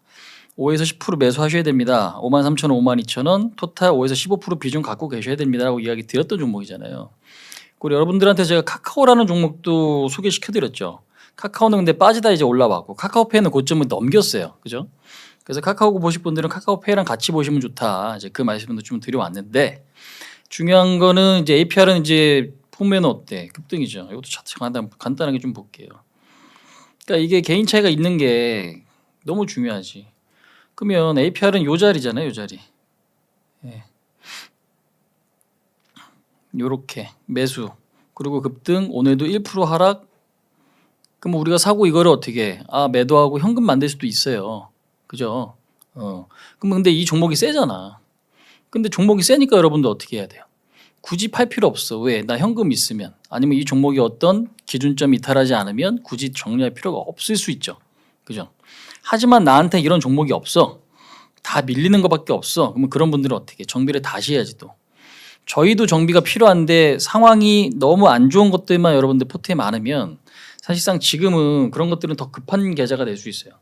5에서 10% 매수하셔야 됩니다. 53,000원, 52,000원, 토탈 5에서 15% 비중 갖고 계셔야 됩니다라고 이야기 드렸던 종목이잖아요. 그리고 여러분들한테 제가 카카오라는 종목도 소개시켜드렸죠. 카카오는 근데 빠지다 이제 올라왔고 카카오페이는 고점을 넘겼어요. 그죠? 그래서 카카오고 보실 분들은 카카오페이랑 같이 보시면 좋다. 이제 그 말씀도 좀 드려왔는데 중요한 거는 이제 APR은 이제 보면 어때? 급등이죠. 이것도 차트 간단하게 좀 볼게요. 그러니까 이게 개인 차이가 있는 게 너무 중요하지. 그러면 APR은 요 자리잖아요, 요 자리. 예. 요렇게 매수 그리고 급등 오늘도 1% 하락. 그럼 우리가 사고 이거를 어떻게 매도하고 현금 만들 수도 있어요. 그죠? 그럼 근데 이 종목이 세잖아. 근데 종목이 세니까 여러분들 어떻게 해야 돼요? 굳이 팔 필요 없어. 왜? 나 현금 있으면 아니면 이 종목이 어떤 기준점 이탈하지 않으면 굳이 정리할 필요가 없을 수 있죠. 그죠? 하지만 나한테 이런 종목이 없어. 다 밀리는 것밖에 없어. 그러면 그런 분들은 어떻게? 정비를 다시 해야지 또. 저희도 정비가 필요한데 상황이 너무 안 좋은 것들만 여러분들 포트에 많으면 사실상 지금은 그런 것들은 더 급한 계좌가 될 수 있어요.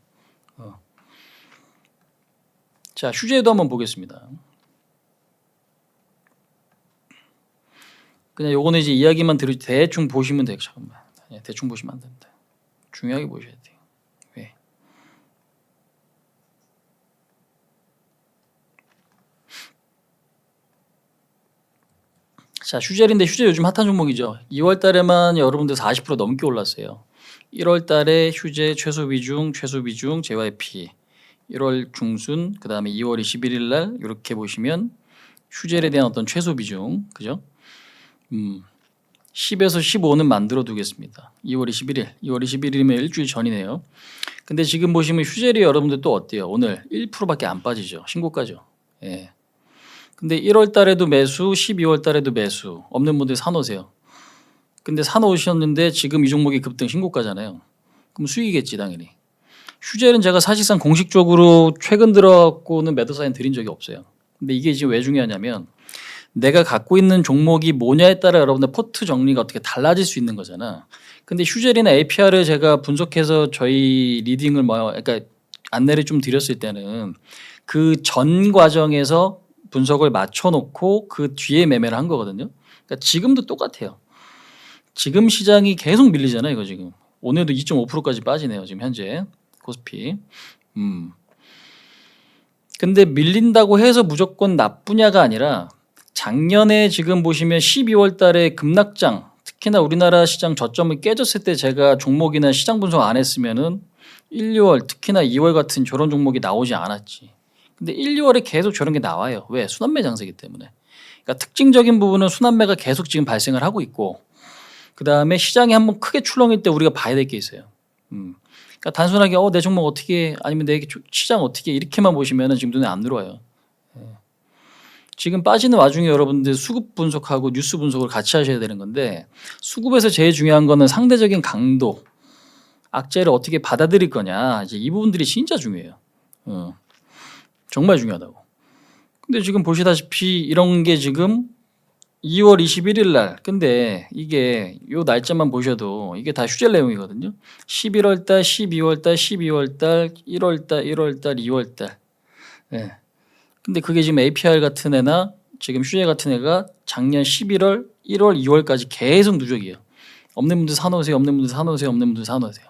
자, 휴재도 한번 보겠습니다. 그냥 요거는 이제 이야기만 대충 보시면 돼요. 잠깐만. 대충 보시면 안 된다. 중요하게 보셔야 돼요. 왜? 자, 휴젤인데 휴젤 요즘 핫한 종목이죠. 2월 달에만 여러분들 40% 넘게 올랐어요. 1월 달에 휴재 최소 비중 JYP 1월 중순 그다음에 2월 21일 날 이렇게 보시면 휴재에 대한 어떤 최소 비중 그죠? 10에서 15는 만들어 두겠습니다. 2월 21일이면 일주일 전이네요. 근데 지금 보시면 휴재리 여러분들 또 어때요? 오늘 1%밖에 안 빠지죠. 신고가죠. 예. 근데 1월 달에도 매수, 12월 달에도 매수. 없는 분들 사놓으세요. 근데 사놓으셨는데 지금 이 종목이 급등 신고가잖아요. 그럼 수익이겠지 당연히. 휴재는 제가 사실상 공식적으로 최근 들어갖고는 매도 사인 드린 적이 없어요. 근데 이게 지금 왜 중요하냐면 내가 갖고 있는 종목이 뭐냐에 따라 여러분들 포트 정리가 어떻게 달라질 수 있는 거잖아. 근데 휴젤이나 APR을 제가 분석해서 저희 리딩을 그러니까 안내를 좀 드렸을 때는 그 전 과정에서 분석을 맞춰놓고 그 뒤에 매매를 한 거거든요. 그러니까 지금도 똑같아요. 지금 시장이 계속 밀리잖아요. 이거 지금 오늘도 2.5%까지 빠지네요. 지금 현재 코스피. 근데 밀린다고 해서 무조건 나쁘냐가 아니라 작년에 지금 보시면 12월 달에 급락장 특히나 우리나라 시장 저점을 깨졌을 때 제가 종목이나 시장 분석 안 했으면은 1, 2월 특히나 2월 같은 저런 종목이 나오지 않았지. 근데 1, 2월에 계속 저런 게 나와요. 왜? 순환매 장세기 때문에. 그러니까 특징적인 부분은 순환매가 계속 지금 발생을 하고 있고 그다음에 시장이 한번 크게 출렁일 때 우리가 봐야 될 게 있어요. 그러니까 단순하게 내 종목 어떻게 아니면 내 시장 어떻게 이렇게만 보시면은 지금 눈에 안 들어와요. 지금 빠지는 와중에 여러분들 수급 분석하고 뉴스 분석을 같이 하셔야 되는 건데 수급에서 제일 중요한 거는 상대적인 강도, 악재를 어떻게 받아들일 거냐 이제 이 부분들이 진짜 중요해요. 정말 중요하다고. 근데 지금 보시다시피 이런 게 지금 2월 21일 날 근데 이게 요 날짜만 보셔도 이게 다 휴재 내용이거든요. 11월 달, 12월 달, 12월 달, 1월 달, 1월 달, 2월 달. 네. 근데 그게 지금 APR 같은 애나 지금 휴재 같은 애가 작년 11월, 1월, 2월까지 계속 누적이에요. 없는 분들 사놓으세요. 없는 분들 사놓으세요. 없는 분들 사놓으세요.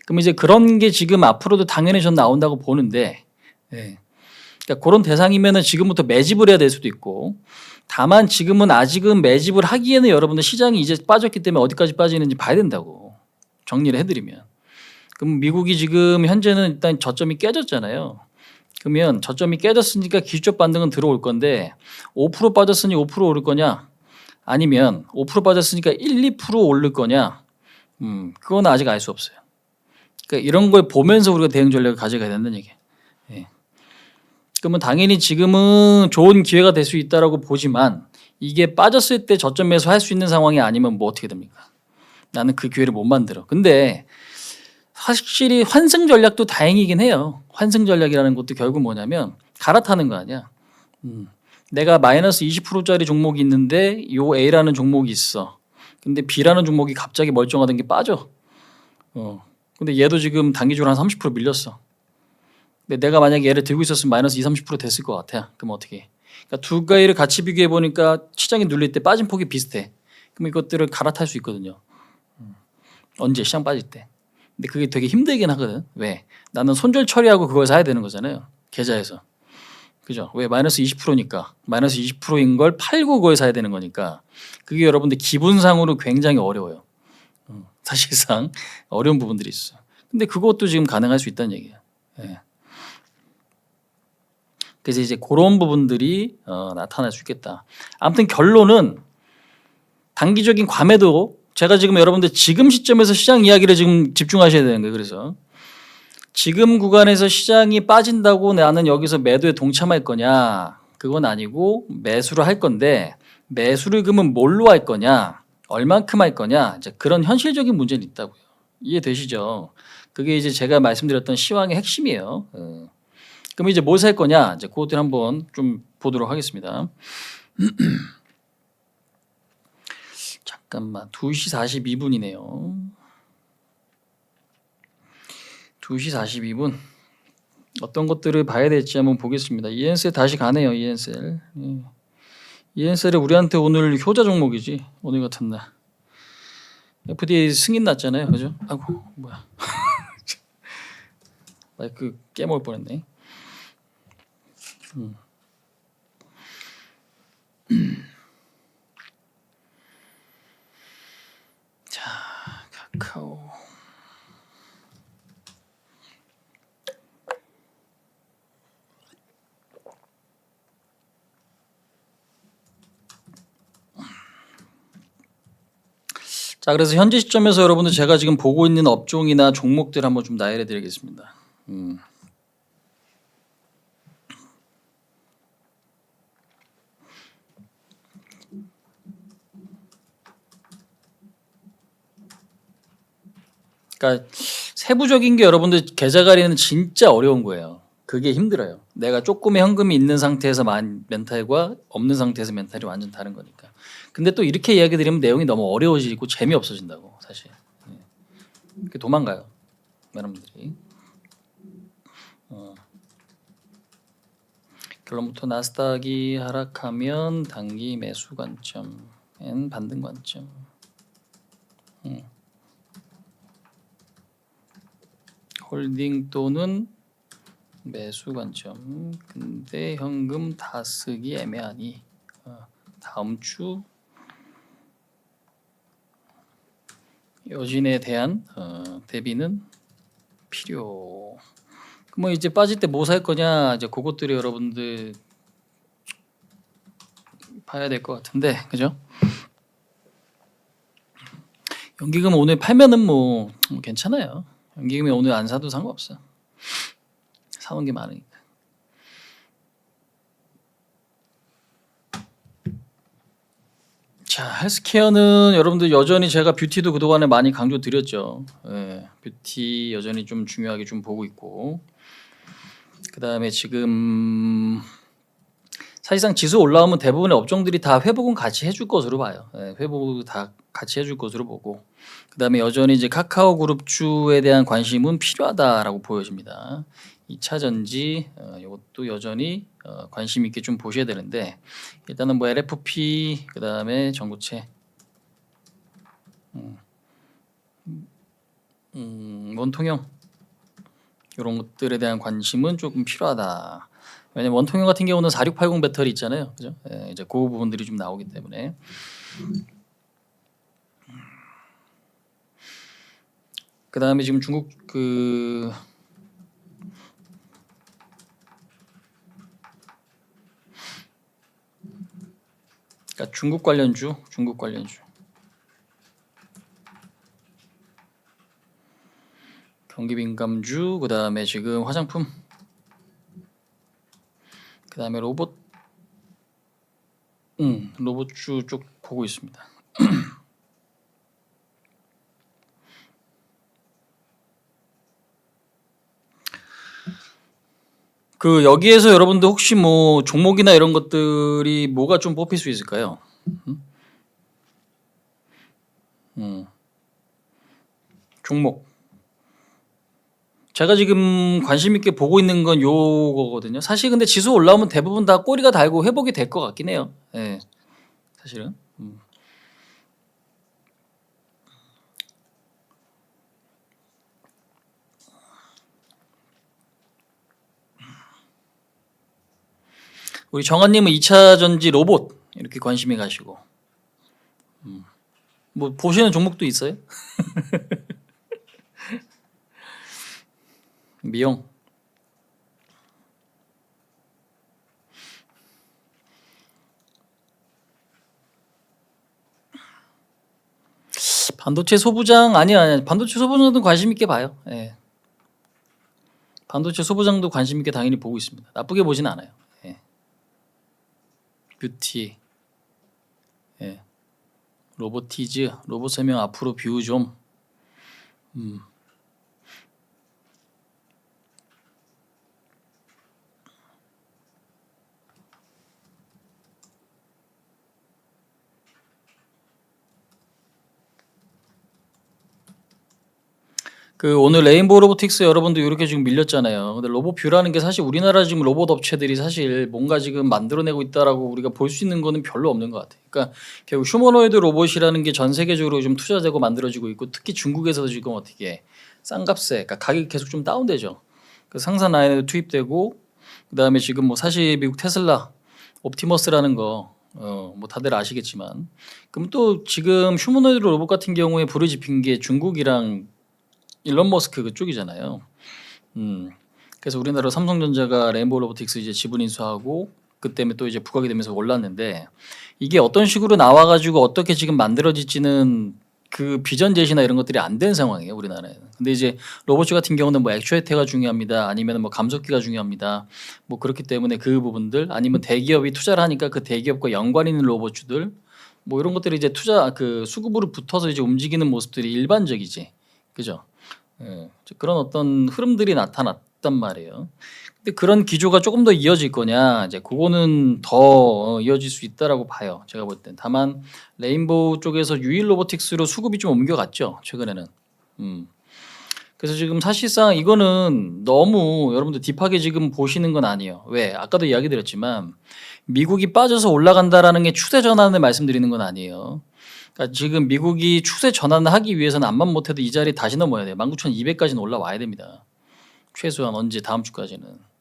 그럼 이제 그런 게 지금 앞으로도 당연히 전 나온다고 보는데 네. 그러니까 그런 대상이면은 지금부터 매집을 해야 될 수도 있고 다만 지금은 아직은 매집을 하기에는 여러분들 시장이 이제 빠졌기 때문에 어디까지 빠지는지 봐야 된다고 정리를 해드리면 그럼 미국이 지금 현재는 일단 저점이 깨졌잖아요. 그러면 저점이 깨졌으니까 기술적 반등은 들어올 건데 5% 빠졌으니 5% 오를 거냐 아니면 5% 빠졌으니까 1, 2% 오를 거냐 그건 아직 알 수 없어요. 그러니까 이런 걸 보면서 우리가 대응 전략을 가져가야 된다는 얘기예요. 예. 그러면 당연히 지금은 좋은 기회가 될 수 있다라고 보지만 이게 빠졌을 때 저점 매수할 수 있는 상황이 아니면 뭐 어떻게 됩니까? 나는 그 기회를 못 만들어. 근데 확실히 환승 전략도 다행이긴 해요. 환승 전략이라는 것도 결국 뭐냐면 갈아타는 거 아니야. 내가 마이너스 20%짜리 종목이 있는데 요 A라는 종목이 있어. 근데 B라는 종목이 갑자기 멀쩡하던 게 빠져. 근데 얘도 지금 단기적으로 한 30% 밀렸어. 근데 내가 만약에 얘를 들고 있었으면 마이너스 20, 30% 됐을 것 같아. 그럼 어떻게 해? 그러니까 두 가지를 같이 비교해 보니까 시장이 눌릴 때 빠진 폭이 비슷해. 그럼 이것들을 갈아탈 수 있거든요. 언제 시장 빠질 때. 근데 그게 되게 힘들긴 하거든. 왜? 나는 손절 처리하고 그걸 사야 되는 거잖아요. 계좌에서. 그죠? 왜? 마이너스 20%니까. 마이너스 20%인 걸 팔고 그걸 사야 되는 거니까. 그게 여러분들 기분상으로 굉장히 어려워요. 사실상 어려운 부분들이 있어. 근데 그것도 지금 가능할 수 있다는 얘기야. 예. 그래서 이제 그런 부분들이 나타날 수 있겠다. 아무튼 결론은 단기적인 과매도 제가 지금 여러분들 지금 시점에서 시장 이야기를 지금 집중하셔야 되는 거예요. 그래서 지금 구간에서 시장이 빠진다고 나는 여기서 매도에 동참할 거냐? 그건 아니고 매수를 할 건데 매수를 그러면 뭘로 할 거냐? 얼만큼 할 거냐? 이제 그런 현실적인 문제는 있다고요. 이해되시죠? 그게 이제 제가 말씀드렸던 시황의 핵심이에요. 그럼 이제 뭘 살 거냐? 이제 그것들 한번 좀 보도록 하겠습니다. 잠깐만 2시 42분이네요. 2시 42분 어떤 것들을 봐야 될지 한번 보겠습니다. ENSL 다시 가네요. ENSL. ENSL이 우리한테 오늘 효자 종목이지. 오늘 같은 날. FDA 승인 났잖아요. 그죠? 아이고 뭐야. 마이크 깨먹을 뻔했네. 자 카카오 자, 그래서 현재 시점에서 여러분들 제가 지금 보고 있는 업종이나 종목들 한번 좀 나열해 드리겠습니다. 그러니까 세부적인 게 여러분들 계좌 관리는 진짜 어려운 거예요. 그게 힘들어요. 내가 조금의 현금이 있는 상태에서 멘탈과 없는 상태에서 멘탈이 완전 다른 거니까. 근데 또 이렇게 이야기 드리면 내용이 너무 어려워지고 재미없어진다고 사실. 도망가요. 여러분들이. 결론부터 나스닥이 하락하면 단기 매수 관점엔 반등 관점. 홀딩 또는 매수 관점. 근데 현금 다 쓰기 애매하니 다음 주 여진에 대한 대비는 필요. 뭐 이제 빠질 때 뭐 살 거냐 이제 그것들이 여러분들 봐야 될 것 같은데, 그죠? 연기금 오늘 팔면은 뭐 괜찮아요. 연기금이 오늘 안 사도 상관없어. 사는 게 많으니까. 자, 헬스케어는 여러분들 여전히 제가 뷰티도 그동안에 많이 강조드렸죠. 예, 뷰티 여전히 좀 중요하게 좀 보고 있고, 그 다음에 지금 사실상 지수 올라오면 대부분의 업종들이 다 회복은 같이 해줄 것으로 봐요. 예, 회복 다 같이 해줄 것으로 보고, 그 다음에 여전히 이제 카카오 그룹주에 대한 관심은 필요하다라고 보여집니다. 2차 전지 이것도 여전히 관심 있게 좀 보셔야 되는데, 일단은 뭐 LFP 그 다음에 전고체, 원통형 이런 것들에 대한 관심은 조금 필요하다. 왜냐면 원통형 같은 경우는 4680 배터리 있잖아요, 그죠? 예, 이제 그 부분들이 좀 나오기 때문에. 그 다음에 지금 중국 그러니까 중국 관련주, 경기 민감주, 그 다음에 지금 화장품, 그 다음에 로봇주 쪽 보고 있습니다. 그 여기에서 여러분들 혹시 뭐 종목이나 이런 것들이 뭐가 좀 뽑힐 수 있을까요? 종목. 제가 지금 관심 있게 보고 있는 건 요거거든요. 사실 근데 지수 올라오면 대부분 다 꼬리가 달고 회복이 될 것 같긴 해요. 예, 사실은. 우리 정한님은 2차 전지 로봇 이렇게 관심이 가시고, 뭐 보시는 종목도 있어요? 미용. 반도체 소부장 아니야. 반도체 소부장도 관심 있게 봐요. 예. 반도체 소부장도 관심 있게 당연히 보고 있습니다. 나쁘게 보진 않아요. 예. 뷰티, 예. 로보티즈, 로봇 설명 앞으로 뷰 좀. 그 오늘 레인보우 로보틱스 여러분들 이렇게 지금 밀렸잖아요. 근데 로보뷰라는 게 사실 우리나라 지금 로봇 업체들이 사실 뭔가 지금 만들어내고 있다라고 우리가 볼 수 있는 거는 별로 없는 것 같아요. 그러니까 결국 휴머노이드 로봇이라는 게 전 세계적으로 좀 투자되고 만들어지고 있고, 특히 중국에서 지금 어떻게 싼 값에, 그러니까 가격이 계속 좀 다운되죠. 그 상산 라인에 투입되고, 그 다음에 지금 뭐 사실 미국 테슬라 옵티머스라는 거 뭐 다들 아시겠지만, 그럼 또 지금 휴머노이드 로봇 같은 경우에 불을 지핀 게 중국이랑 일론 머스크 그쪽이잖아요. 그래서 우리나라 삼성전자가 레인보우 로보틱스 이제 지분 인수하고 그 때문에 또 이제 부각이 되면서 올랐는데, 이게 어떤 식으로 나와가지고 어떻게 지금 만들어질지는 그 비전 제시나 이런 것들이 안 된 상황이에요 우리나라에는. 근데 이제 로봇츠 같은 경우는 뭐 액추에이터가 중요합니다. 아니면 뭐 감속기가 중요합니다. 뭐 그렇기 때문에 그 부분들 아니면 대기업이 투자를 하니까 그 대기업과 연관 있는 로봇츠들 뭐 이런 것들이 이제 투자 그 수급으로 붙어서 이제 움직이는 모습들이 일반적이지, 그죠? 예, 그런 어떤 흐름들이 나타났단 말이에요. 근데 그런 기조가 조금 더 이어질 거냐, 이제 그거는 더 이어질 수 있다라고 봐요. 제가 볼 땐. 다만 레인보우 쪽에서 유일 로보틱스로 수급이 좀 옮겨갔죠 최근에는. 그래서 지금 사실상 이거는 너무 여러분들 딥하게 지금 보시는 건 아니에요. 왜? 아까도 이야기 드렸지만 미국이 빠져서 올라간다라는 게 추세 전환을 말씀드리는 건 아니에요. 그러니까 지금 미국이 추세 전환을 하기 위해서는 암만 못해도 이 자리 다시 넘어야 돼요. 19,200까지는 올라와야 됩니다. 최소한 언제 다음 주까지는.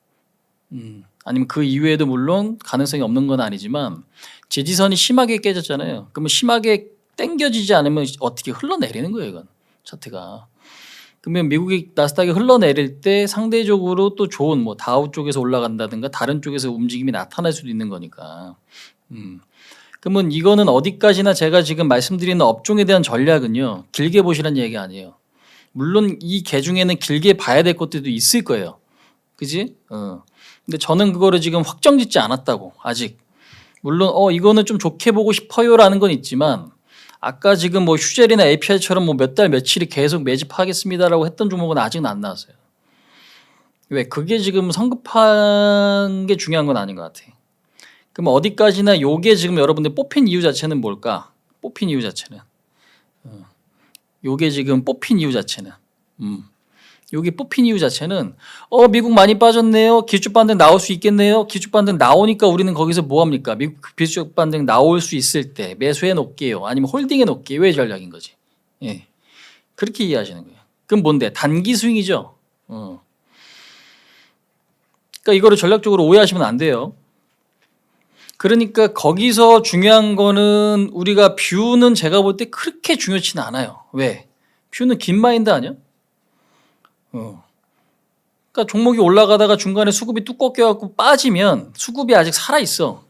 아니면 그 이후에도 물론 가능성이 없는 건 아니지만 지지선이 심하게 깨졌잖아요. 그러면 심하게 당겨지지 않으면 어떻게 흘러내리는 거예요, 이건 차트가. 그러면 미국이 나스닥이 흘러내릴 때 상대적으로 또 좋은 뭐 다우 쪽에서 올라간다든가 다른 쪽에서 움직임이 나타날 수도 있는 거니까. 그러면 이거는 어디까지나 제가 지금 말씀드리는 업종에 대한 전략은요 길게 보시라는 얘기 아니에요. 물론 이 개 중에는 길게 봐야 될 것들도 있을 거예요. 그지? 근데 저는 그거를 지금 확정짓지 않았다고 아직. 물론 이거는 좀 좋게 보고 싶어요라는 건 있지만 아까 지금 뭐 휴젤이나 API처럼 뭐 몇 달 며칠이 계속 매집하겠습니다라고 했던 종목은 아직은 안 나왔어요. 왜? 그게 지금 성급한 게 중요한 건 아닌 것 같아. 그럼 어디까지나 요게 지금 여러분들 뽑힌 이유 자체는 뭘까? 뽑힌 이유 자체는 요게 지금 뽑힌 이유 자체는 여기 뽑힌 이유 자체는 미국 많이 빠졌네요. 기술적 반등 나올 수 있겠네요. 기술적 반등 나오니까 우리는 거기서 뭐 합니까? 미국 기술적 반등 나올 수 있을 때 매수해 놓을게요. 아니면 홀딩해 놓을게요. 의 전략인 거지. 예. 그렇게 이해하시는 거예요. 그럼 뭔데? 단기 스윙이죠. 그러니까 이거를 전략적으로 오해하시면 안 돼요. 그러니까 거기서 중요한 거는 우리가 뷰는 제가 볼 때 그렇게 중요치는 않아요. 왜? 뷰는 긴 마인드 아니야? 그러니까 종목이 올라가다가 중간에 수급이 뚝 꺾여갖고 빠지면 수급이 아직 살아있어.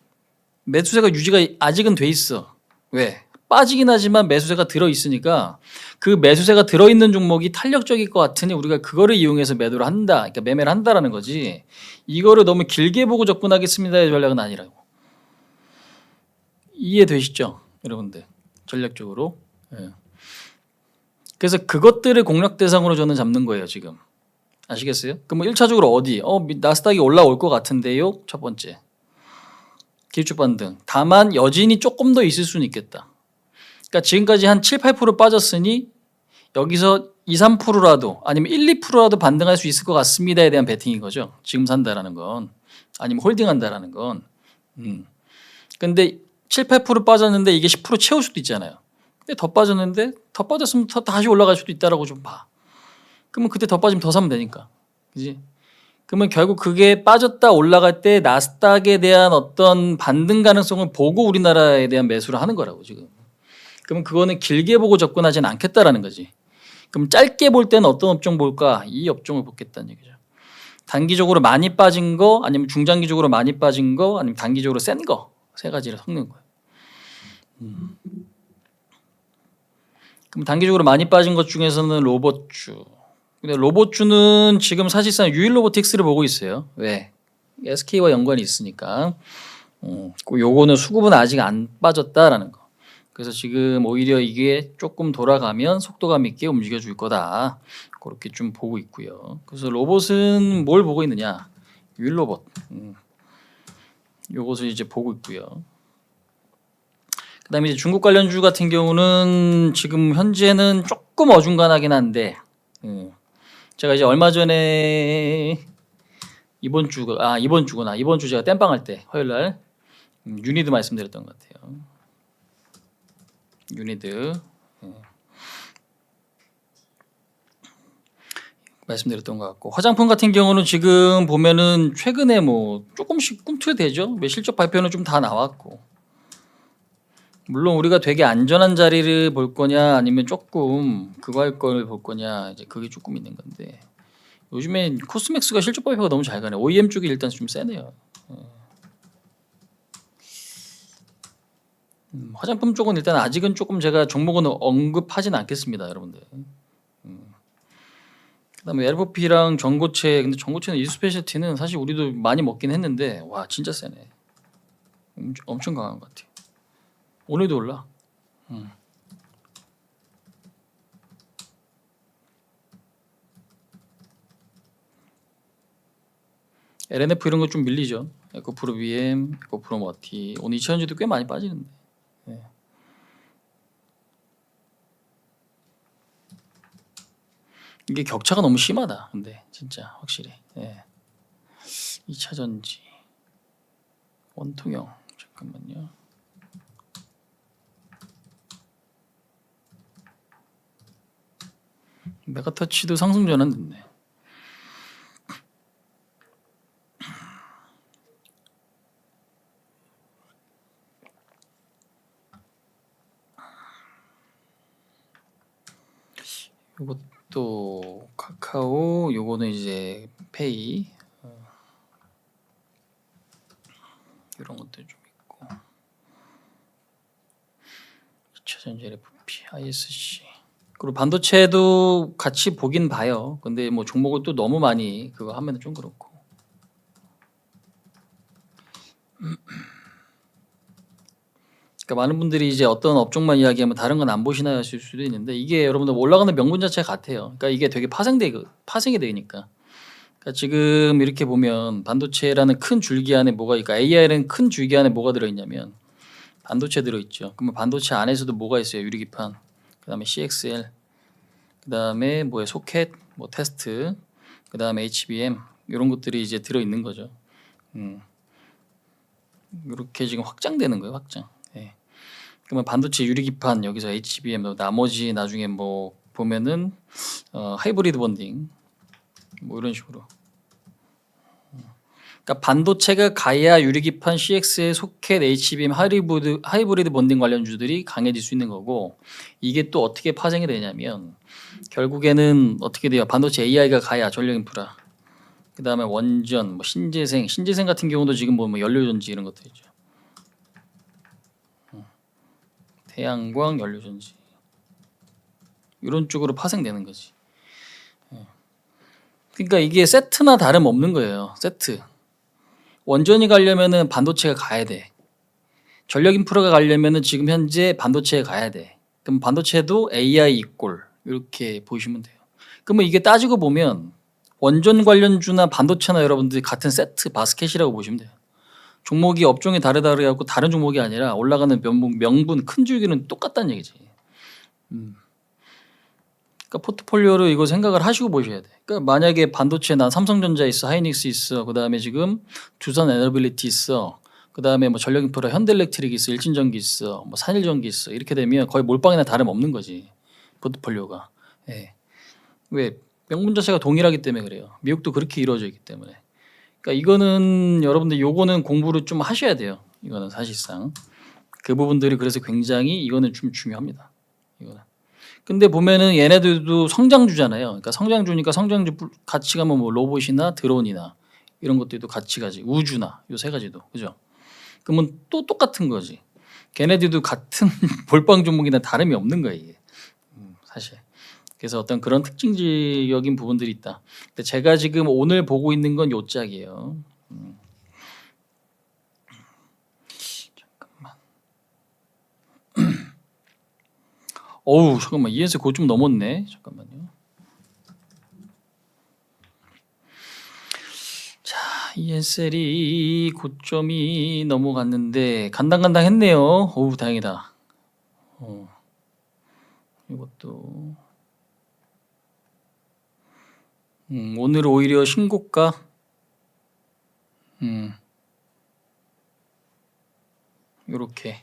매수세가 유지가 아직은 돼 있어. 왜? 빠지긴 하지만 매수세가 들어있으니까 그 매수세가 들어있는 종목이 탄력적일 것 같으니 우리가 그거를 이용해서 매도를 한다. 그러니까 매매를 한다라는 거지. 이거를 너무 길게 보고 접근하겠습니다의 전략은 아니라고. 이해되시죠? 여러분들. 전략적으로. 예. 그래서 그것들을 공략 대상으로 저는 잡는 거예요 지금. 아시겠어요? 그럼 뭐 1차적으로 어디? 나스닥이 올라올 것 같은데요. 첫 번째. 기술적 반등. 다만 여진이 조금 더 있을 수는 있겠다. 그러니까 지금까지 한 7, 8% 빠졌으니 여기서 2, 3%라도 아니면 1, 2%라도 반등할 수 있을 것 같습니다에 대한 베팅인 거죠. 지금 산다라는 건. 아니면 홀딩한다라는 건. 근데 7, 8% 빠졌는데 이게 10% 채울 수도 있잖아요. 근데 더 빠졌는데 더 빠졌으면 더 다시 올라갈 수도 있다라고 좀 봐. 그러면 그때 더 빠지면 더 사면 되니까. 그지? 그러면 결국 그게 빠졌다 올라갈 때 나스닥에 대한 어떤 반등 가능성을 보고 우리나라에 대한 매수를 하는 거라고 지금. 그러면 그거는 길게 보고 접근하지는 않겠다라는 거지. 그럼 짧게 볼 때는 어떤 업종 볼까? 이 업종을 보겠다는 얘기죠. 단기적으로 많이 빠진 거 아니면 중장기적으로 많이 빠진 거 아니면 단기적으로 센 거. 세 가지를 섞는 거예요. 그럼 단기적으로 많이 빠진 것 중에서는 로봇주. 근데 로봇주는 지금 사실상 유일 로보틱스를 보고 있어요. 왜? SK와 연관이 있으니까. 요거는 수급은 아직 안 빠졌다라는 거. 그래서 지금 오히려 이게 조금 돌아가면 속도감 있게 움직여 줄 거다. 그렇게 좀 보고 있고요. 그래서 로봇은 뭘 보고 있느냐? 유일 로봇. 요것을 이제 보고 있고요. 그다음에 이제 중국 관련주 같은 경우는 지금 현재는 조금 어중간하긴 한데 제가 이제 얼마 전에 이번 주구나. 이번 주 제가 땜빵할 때 화요일 날 유니드 말씀드렸던 것 같아요. 유니드 말씀드렸던 것 같고 화장품 같은 경우는 지금 보면은 최근에 뭐 조금씩 꿈틀대죠. 실적 발표는 좀 다 나왔고 물론 우리가 되게 안전한 자리를 볼 거냐 아니면 조금 그거 할 걸 볼 거냐 이제 그게 조금 있는 건데 요즘에 코스맥스가 실적 발표가 너무 잘 가네. OEM 쪽이 일단 좀 세네요. 화장품 쪽은 일단 아직은 조금 제가 종목은 언급하진 않겠습니다, 여러분들. 그다음에 LFP랑 전고체, 근데 전고체는 이스페셜티는 사실 우리도 많이 먹긴 했는데 와 진짜 세네. 엄청 강한 것 같아요. 오늘도 올라. LNF 이런 거 좀 밀리죠. 에코프로 BM, 에코프로 머티. 오늘 2차전지도 꽤 많이 빠지는데. 네. 이게 격차가 너무 심하다. 근데 진짜 확실히. 네. 2차전지 원통형 잠깐만요. 메가터치도 상승 전환 됐네. 이것도 카카오, 요거는 이제 페이 이런 것들 좀 있고 2차전지 LFP, ISC 그리고 반도체도 같이 보긴 봐요. 근데 뭐 종목을 또 너무 많이 그거 하면 좀 그렇고. 그러니까 많은 분들이 이제 어떤 업종만 이야기하면 다른 건 안 보시나 하실 수도 있는데 이게 여러분들 올라가는 명분 자체가 같아요. 그러니까 이게 되게 파생이 되니까. 그러니까 지금 이렇게 보면 반도체라는 큰 줄기 안에 뭐가 있까? AI라는 큰 줄기 안에 뭐가 들어있냐면 반도체 들어있죠. 그러면 반도체 안에서도 뭐가 있어요? 유리기판, 그다음에 CXL, 그다음에 뭐에 소켓, 뭐 테스트, 그다음에 HBM 이런 것들이 이제 들어있는 거죠. 이렇게 지금 확장되는 거예요, 확장. 예. 그러면 반도체 유리기판 여기서 HBM, 나머지 나중에 뭐 보면은 하이브리드 본딩 뭐 이런 식으로. 그러니까 반도체가 가야 유리기판, CXL, 소켓, HBM, 하이브리드 본딩 관련주들이 강해질 수 있는 거고 이게 또 어떻게 파생이 되냐면 결국에는 어떻게 돼요? 반도체 AI가 가야 전력 인프라. 그다음에 원전, 뭐 신재생 같은 경우도 지금 뭐 연료전지 이런 것들이죠. 태양광, 연료전지 이런 쪽으로 파생되는 거지. 그러니까 이게 세트나 다름 없는 거예요. 세트. 원전이 가려면은 반도체가 가야 돼. 전력 인프라가 가려면은 지금 현재 반도체에 가야 돼. 그럼 반도체도 AI 이꼴 이렇게 보시면 돼요. 그러면 이게 따지고 보면 원전 관련주나 반도체나 여러분들이 같은 세트 바스켓이라고 보시면 돼요. 종목이 업종이 다르다고 다른 종목이 아니라 올라가는 명분 큰 줄기는 똑같다는 얘기지. 그러니까 포트폴리오로 이거 생각을 하시고 보셔야 돼. 그러니까 만약에 반도체 난 삼성전자 있어, 하이닉스 있어, 그다음에 지금 두산 에너빌리티 있어, 그다음에 뭐 전력인프라 현대일렉트릭 있어, 일진전기 있어, 뭐 산일전기 있어 이렇게 되면 거의 몰빵이나 다름 없는 거지 포트폴리오가. 예. 왜 명분 자체가 동일하기 때문에 그래요. 미국도 그렇게 이루어져 있기 때문에. 그러니까 이거는 여러분들 요거는 공부를 좀 하셔야 돼요. 이거는 사실상 그 부분들이 그래서 굉장히 이거는 좀 중요합니다. 이거는. 근데 보면은 얘네들도 성장주잖아요. 그러니까 성장주니까 성장주 같이 가면 뭐 로봇이나 드론이나 이런 것들도 같이 가지. 우주나 요 세 가지도 그죠? 그러면 또 똑같은 거지. 걔네들도 같은 몰빵 종목이나 다름이 없는 거예요 이게. 사실. 그래서 어떤 그런 특징적인 부분들이 있다. 근데 제가 지금 오늘 보고 있는 건 요 짝이에요. 잠깐만. 어우 잠깐만 ES 그거 좀 넘었네. 잠깐만요. 자 ESL이 고점이 넘어갔는데 간당간당했네요. 어우 다행이다. 이것도 오늘 오히려 신고가 요렇게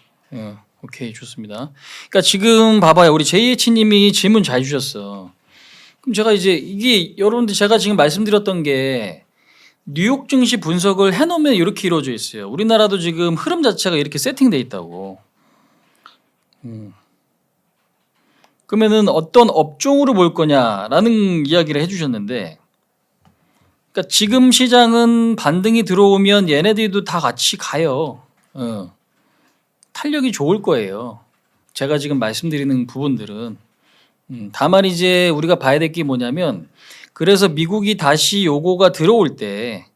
오케이 좋습니다. 그러니까 지금 봐봐요. 우리 JH님이 질문 잘 주셨어. 그럼 제가 이제 이게 여러분들 제가 지금 말씀드렸던 게 뉴욕 증시 분석을 해놓으면 이렇게 이루어져 있어요. 우리나라도 지금 흐름 자체가 이렇게 세팅돼 있다고. 그러면은 어떤 업종으로 볼 거냐라는 이야기를 해주셨는데, 그러니까 지금 시장은 반등이 들어오면 얘네들도 다 같이 가요. 탄력이 좋을 거예요. 제가 지금 말씀드리는 부분들은. 다만 이제 우리가 봐야 될 게 뭐냐면, 그래서 미국이 다시 요거가 들어올 때,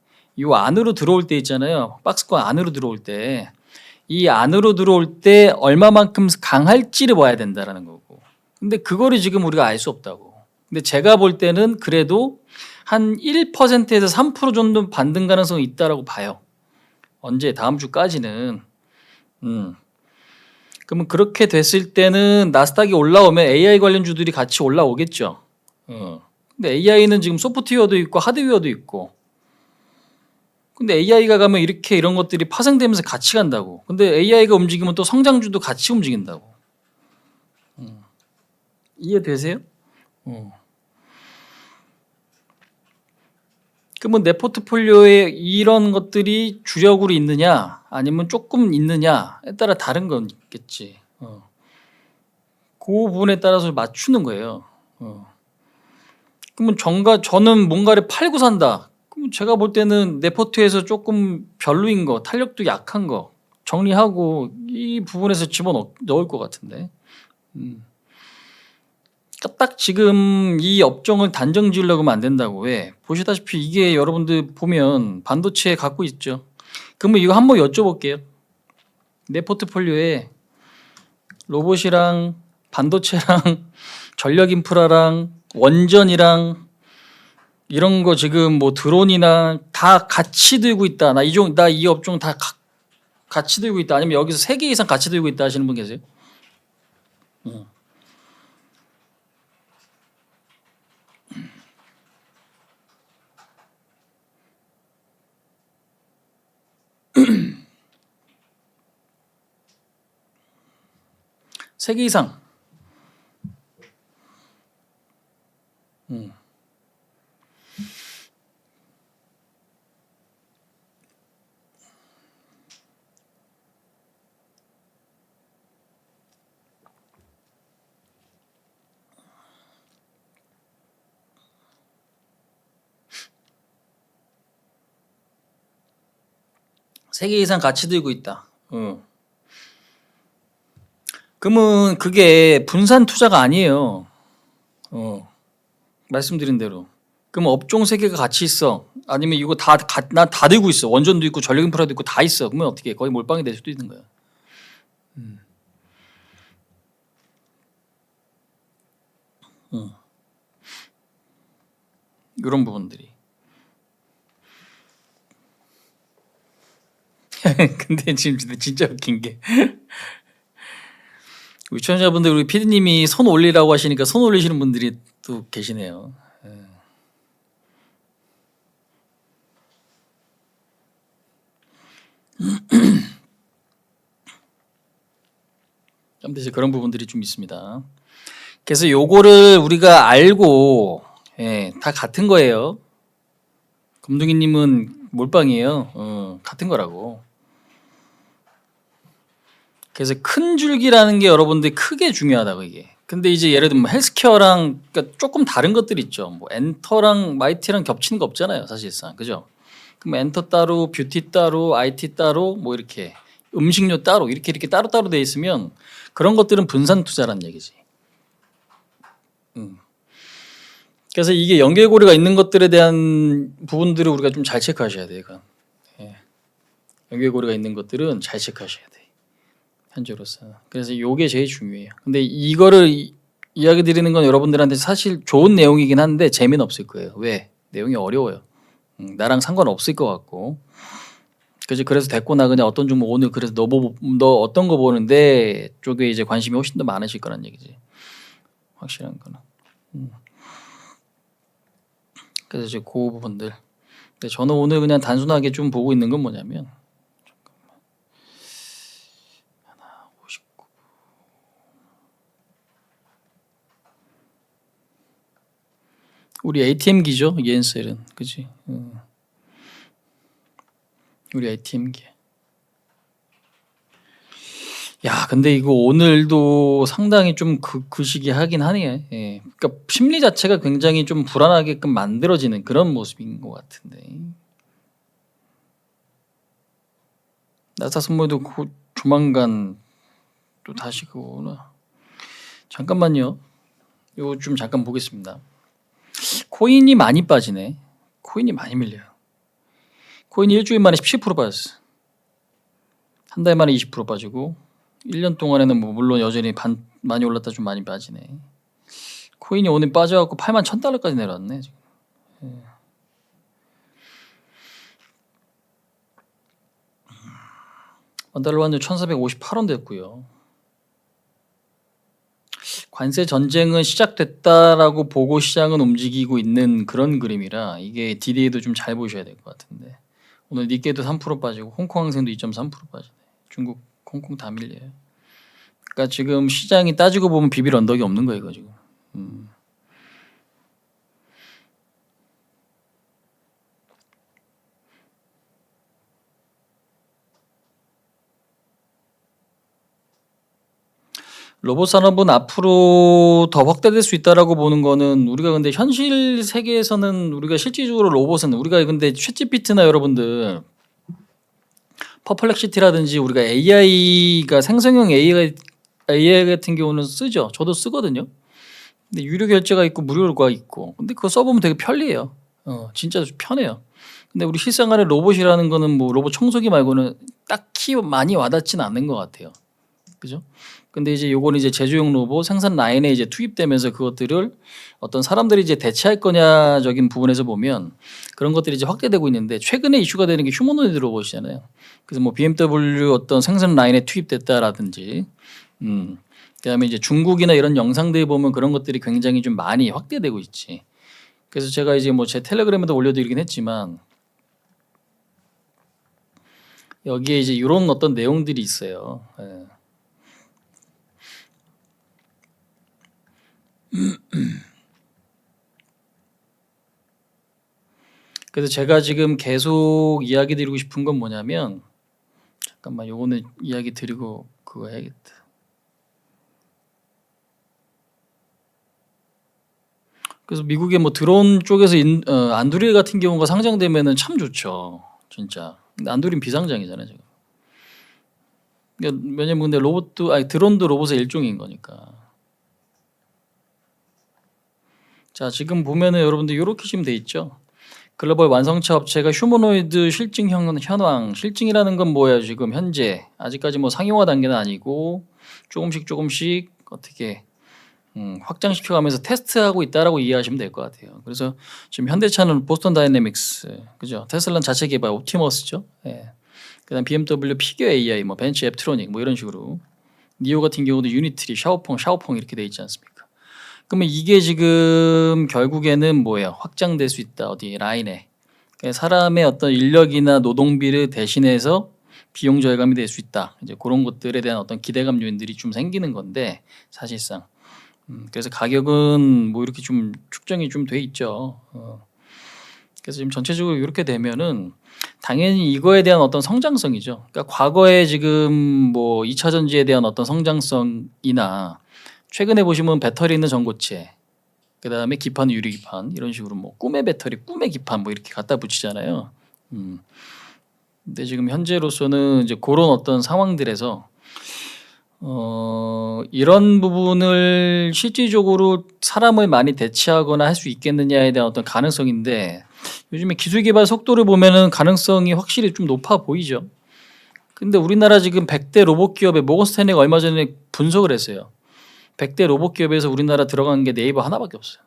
요 안으로 들어올 때 있잖아요. 박스권 안으로 들어올 때, 이 안으로 들어올 때 얼마만큼 강할지를 봐야 된다라는 거고. 근데 그거를 지금 우리가 알 수 없다고. 근데 제가 볼 때는 그래도 한 1%에서 3% 정도 반등 가능성이 있다라고 봐요. 언제? 다음 주까지는. 그러면 그렇게 됐을 때는 나스닥이 올라오면 AI 관련주들이 같이 올라오겠죠. 근데 AI는 지금 소프트웨어도 있고 하드웨어도 있고. 근데 AI가 가면 이렇게 이런 것들이 파생되면서 같이 간다고. 근데 AI가 움직이면 또 성장주도 같이 움직인다고. 이해되세요? 그러면 내 포트폴리오에 이런 것들이 주력으로 있느냐 아니면 조금 있느냐에 따라 다른 거겠지. 그 부분에 따라서 맞추는 거예요. 그러면 저는 뭔가를 팔고 산다. 그럼 제가 볼 때는 내 포트에서 조금 별로인 거, 탄력도 약한 거 정리하고 이 부분에서 집어넣을 것 같은데. 딱 지금 이 업종을 단정 지으려고 하면 안 된다고. 왜? 보시다시피 이게 여러분들 보면 반도체 갖고 있죠. 그러면 이거 한번 여쭤볼게요. 내 포트폴리오에 로봇이랑 반도체랑 전력 인프라랑 원전이랑 이런 거 지금 뭐 드론이나 다 같이 들고 있다. 나 이 업종 다 같이 들고 있다. 아니면 여기서 3개 이상 같이 들고 있다 하시는 분 계세요? 세 개 이상. 3개 이상 같이 들고 있다. 그러면 그게 분산 투자가 아니에요. 말씀드린 대로. 그럼 업종 3개가 같이 있어. 아니면 이거 나 다 들고 있어. 원전도 있고 전력 인프라도 있고 다 있어. 그러면 어떻게 해? 거의 몰빵이 될 수도 있는 거야. 이런 부분들이. 근데 지금 진짜 웃긴 게 우리 시청자분들, 우리 PD님이 손 올리라고 하시니까 손 올리시는 분들이 또 계시네요. 아무튼 이제 그런 부분들이 좀 있습니다. 그래서 요거를 우리가 알고, 다 같은 거예요. 검둥이님은 몰빵이에요. 같은 거라고. 그래서 큰 줄기라는 게 여러분들이 크게 중요하다고 이게. 근데 이제 예를 들면 헬스케어랑 그러니까 조금 다른 것들이 있죠. 뭐 엔터랑 마이티랑 겹치는 거 없잖아요, 사실상. 그죠? 그럼 엔터 따로, 뷰티 따로, IT 따로, 뭐 이렇게 음식료 따로 이렇게 따로따로 돼 있으면 그런 것들은 분산 투자란 얘기지. 그래서 이게 연결고리가 있는 것들에 대한 부분들을 우리가 좀 잘 체크하셔야 돼요. 연결고리가 있는 것들은 잘 체크하셔야 돼. 현재로서. 그래서 이게 제일 중요해요. 근데 이거를 이야기 드리는 건 여러분들한테 사실 좋은 내용이긴 한데 재미는 없을 거예요. 왜? 내용이 어려워요. 나랑 상관없을 것 같고. 그래서 됐고 나 그냥 어떤 종목 오늘 그래서 너 어떤 거 보는데 쪽에 이제 관심이 훨씬 더 많으실 거란 얘기지. 확실한 거는. 그래서 이제 그 부분들. 근데 저는 오늘 그냥 단순하게 좀 보고 있는 건 뭐냐면 하나 59. 우리 ATM기죠, 이엔셀은. 그지? 우리 ATM기. 야, 근데 이거 오늘도 상당히 좀 그 시기 하긴 하네. 예. 그러니까 심리 자체가 굉장히 좀 불안하게끔 만들어지는 그런 모습인 것 같은데. 나스닥 선물도 조만간 또 다시 그거구나. 잠깐만요. 이거 좀 잠깐 보겠습니다. 코인이 많이 빠지네. 코인이 많이 밀려요. 코인이 일주일 만에 17% 빠졌어. 한 달 만에 20% 빠지고 1년 동안에는 뭐 물론 여전히 많이 올랐다 좀 많이 빠지네. 코인이 오늘 빠져갖고 81,000달러까지 내려왔네 지금. 원달러 환율 1,458원 됐고요. 관세 전쟁은 시작됐다라고 보고 시장은 움직이고 있는 그런 그림이라 이게 디데이도 좀 잘 보셔야 될 것 같은데 오늘 니케이도 3% 빠지고 홍콩 항생도 2.3% 빠지네. 중국, 홍콩 다 밀려요. 그러니까 지금 시장이 따지고 보면 비빌 언덕이 없는 거예요, 이거 지금. 로봇 산업은 앞으로 더 확대될 수 있다라고 보는 거는 우리가 근데 현실 세계에서는 우리가 실질적으로 로봇은 우리가 근데 챗GPT나 여러분들 퍼플렉시티라든지 우리가 AI가 생성형 AI 같은 경우는 쓰죠. 저도 쓰거든요. 근데 유료 결제가 있고 무료가 있고 근데 그거 써보면 되게 편리해요. 진짜 편해요. 근데 우리 실생활에 로봇이라는 거는 뭐 로봇 청소기 말고는 딱히 많이 와닿지는 않는 것 같아요. 그죠? 근데 이제 요거는 이제 제조용 로봇 생산 라인에 이제 투입되면서 그것들을 어떤 사람들이 이제 대체할 거냐적인 부분에서 보면 그런 것들이 이제 확대되고 있는데 최근에 이슈가 되는 게 휴머노이드 로봇이잖아요. 그래서 뭐 BMW 어떤 생산 라인에 투입됐다라든지, 그다음에 이제 중국이나 이런 영상들 보면 그런 것들이 굉장히 좀 많이 확대되고 있지. 그래서 제가 이제 뭐 제 텔레그램에도 올려드리긴 했지만 여기에 이제 이런 어떤 내용들이 있어요. 예. 그래서 제가 지금 계속 이야기 드리고 싶은 건 뭐냐면 잠깐만 요거는 이야기 드리고 그거 해야겠다. 그래서 미국의 뭐 드론 쪽에서 안드로이드 같은 경우가 상장되면은 참 좋죠. 진짜. 근데 안드로이드 비상장이잖아요, 지금. 그러니까 왜냐면 근데 드론도 로봇의 일종인 거니까. 자, 지금 보면은 여러분들 이렇게 지금 돼 있죠. 글로벌 완성차 업체가 휴머노이드 실증 현황. 실증이라는 건 뭐예요? 지금 현재 아직까지 뭐 상용화 단계는 아니고 조금씩 어떻게 확장시켜가면서 테스트하고 있다라고 이해하시면 될 것 같아요. 그래서 지금 현대차는 보스턴 다이내믹스, 그죠? 테슬라는 자체 개발 옵티머스죠. 예. 그다음 BMW 피겨 AI, 뭐 벤츠 앱트로닉, 뭐 이런 식으로 니오 같은 경우도 유니트리, 샤오펑 이렇게 돼 있지 않습니까? 그러면 이게 지금 결국에는 뭐예요? 확장될 수 있다. 어디 라인에 그러니까 사람의 어떤 인력이나 노동비를 대신해서 비용 절감이 될 수 있다. 이제 그런 것들에 대한 어떤 기대감 요인들이 좀 생기는 건데 사실상 그래서 가격은 뭐 이렇게 좀 축정이 좀 돼 있죠. 그래서 지금 전체적으로 이렇게 되면은 당연히 이거에 대한 어떤 성장성이죠. 그러니까 과거에 지금 뭐 2차 전지에 대한 어떤 성장성이나 최근에 보시면 배터리 있는 전고체, 그다음에 기판 유리 기판 이런 식으로 뭐 꿈의 배터리, 꿈의 기판 뭐 이렇게 갖다 붙이잖아요. 근데 지금 현재로서는 이제 그런 어떤 상황들에서 이런 부분을 실질적으로 사람을 많이 대체하거나 할 수 있겠느냐에 대한 어떤 가능성인데 요즘에 기술 개발 속도를 보면은 가능성이 확실히 좀 높아 보이죠. 근데 우리나라 지금 100대 로봇 기업에 모건 스탠리가 얼마 전에 분석을 했어요. 100대 로봇 기업에서 우리나라 들어간 게 네이버 하나밖에 없어요.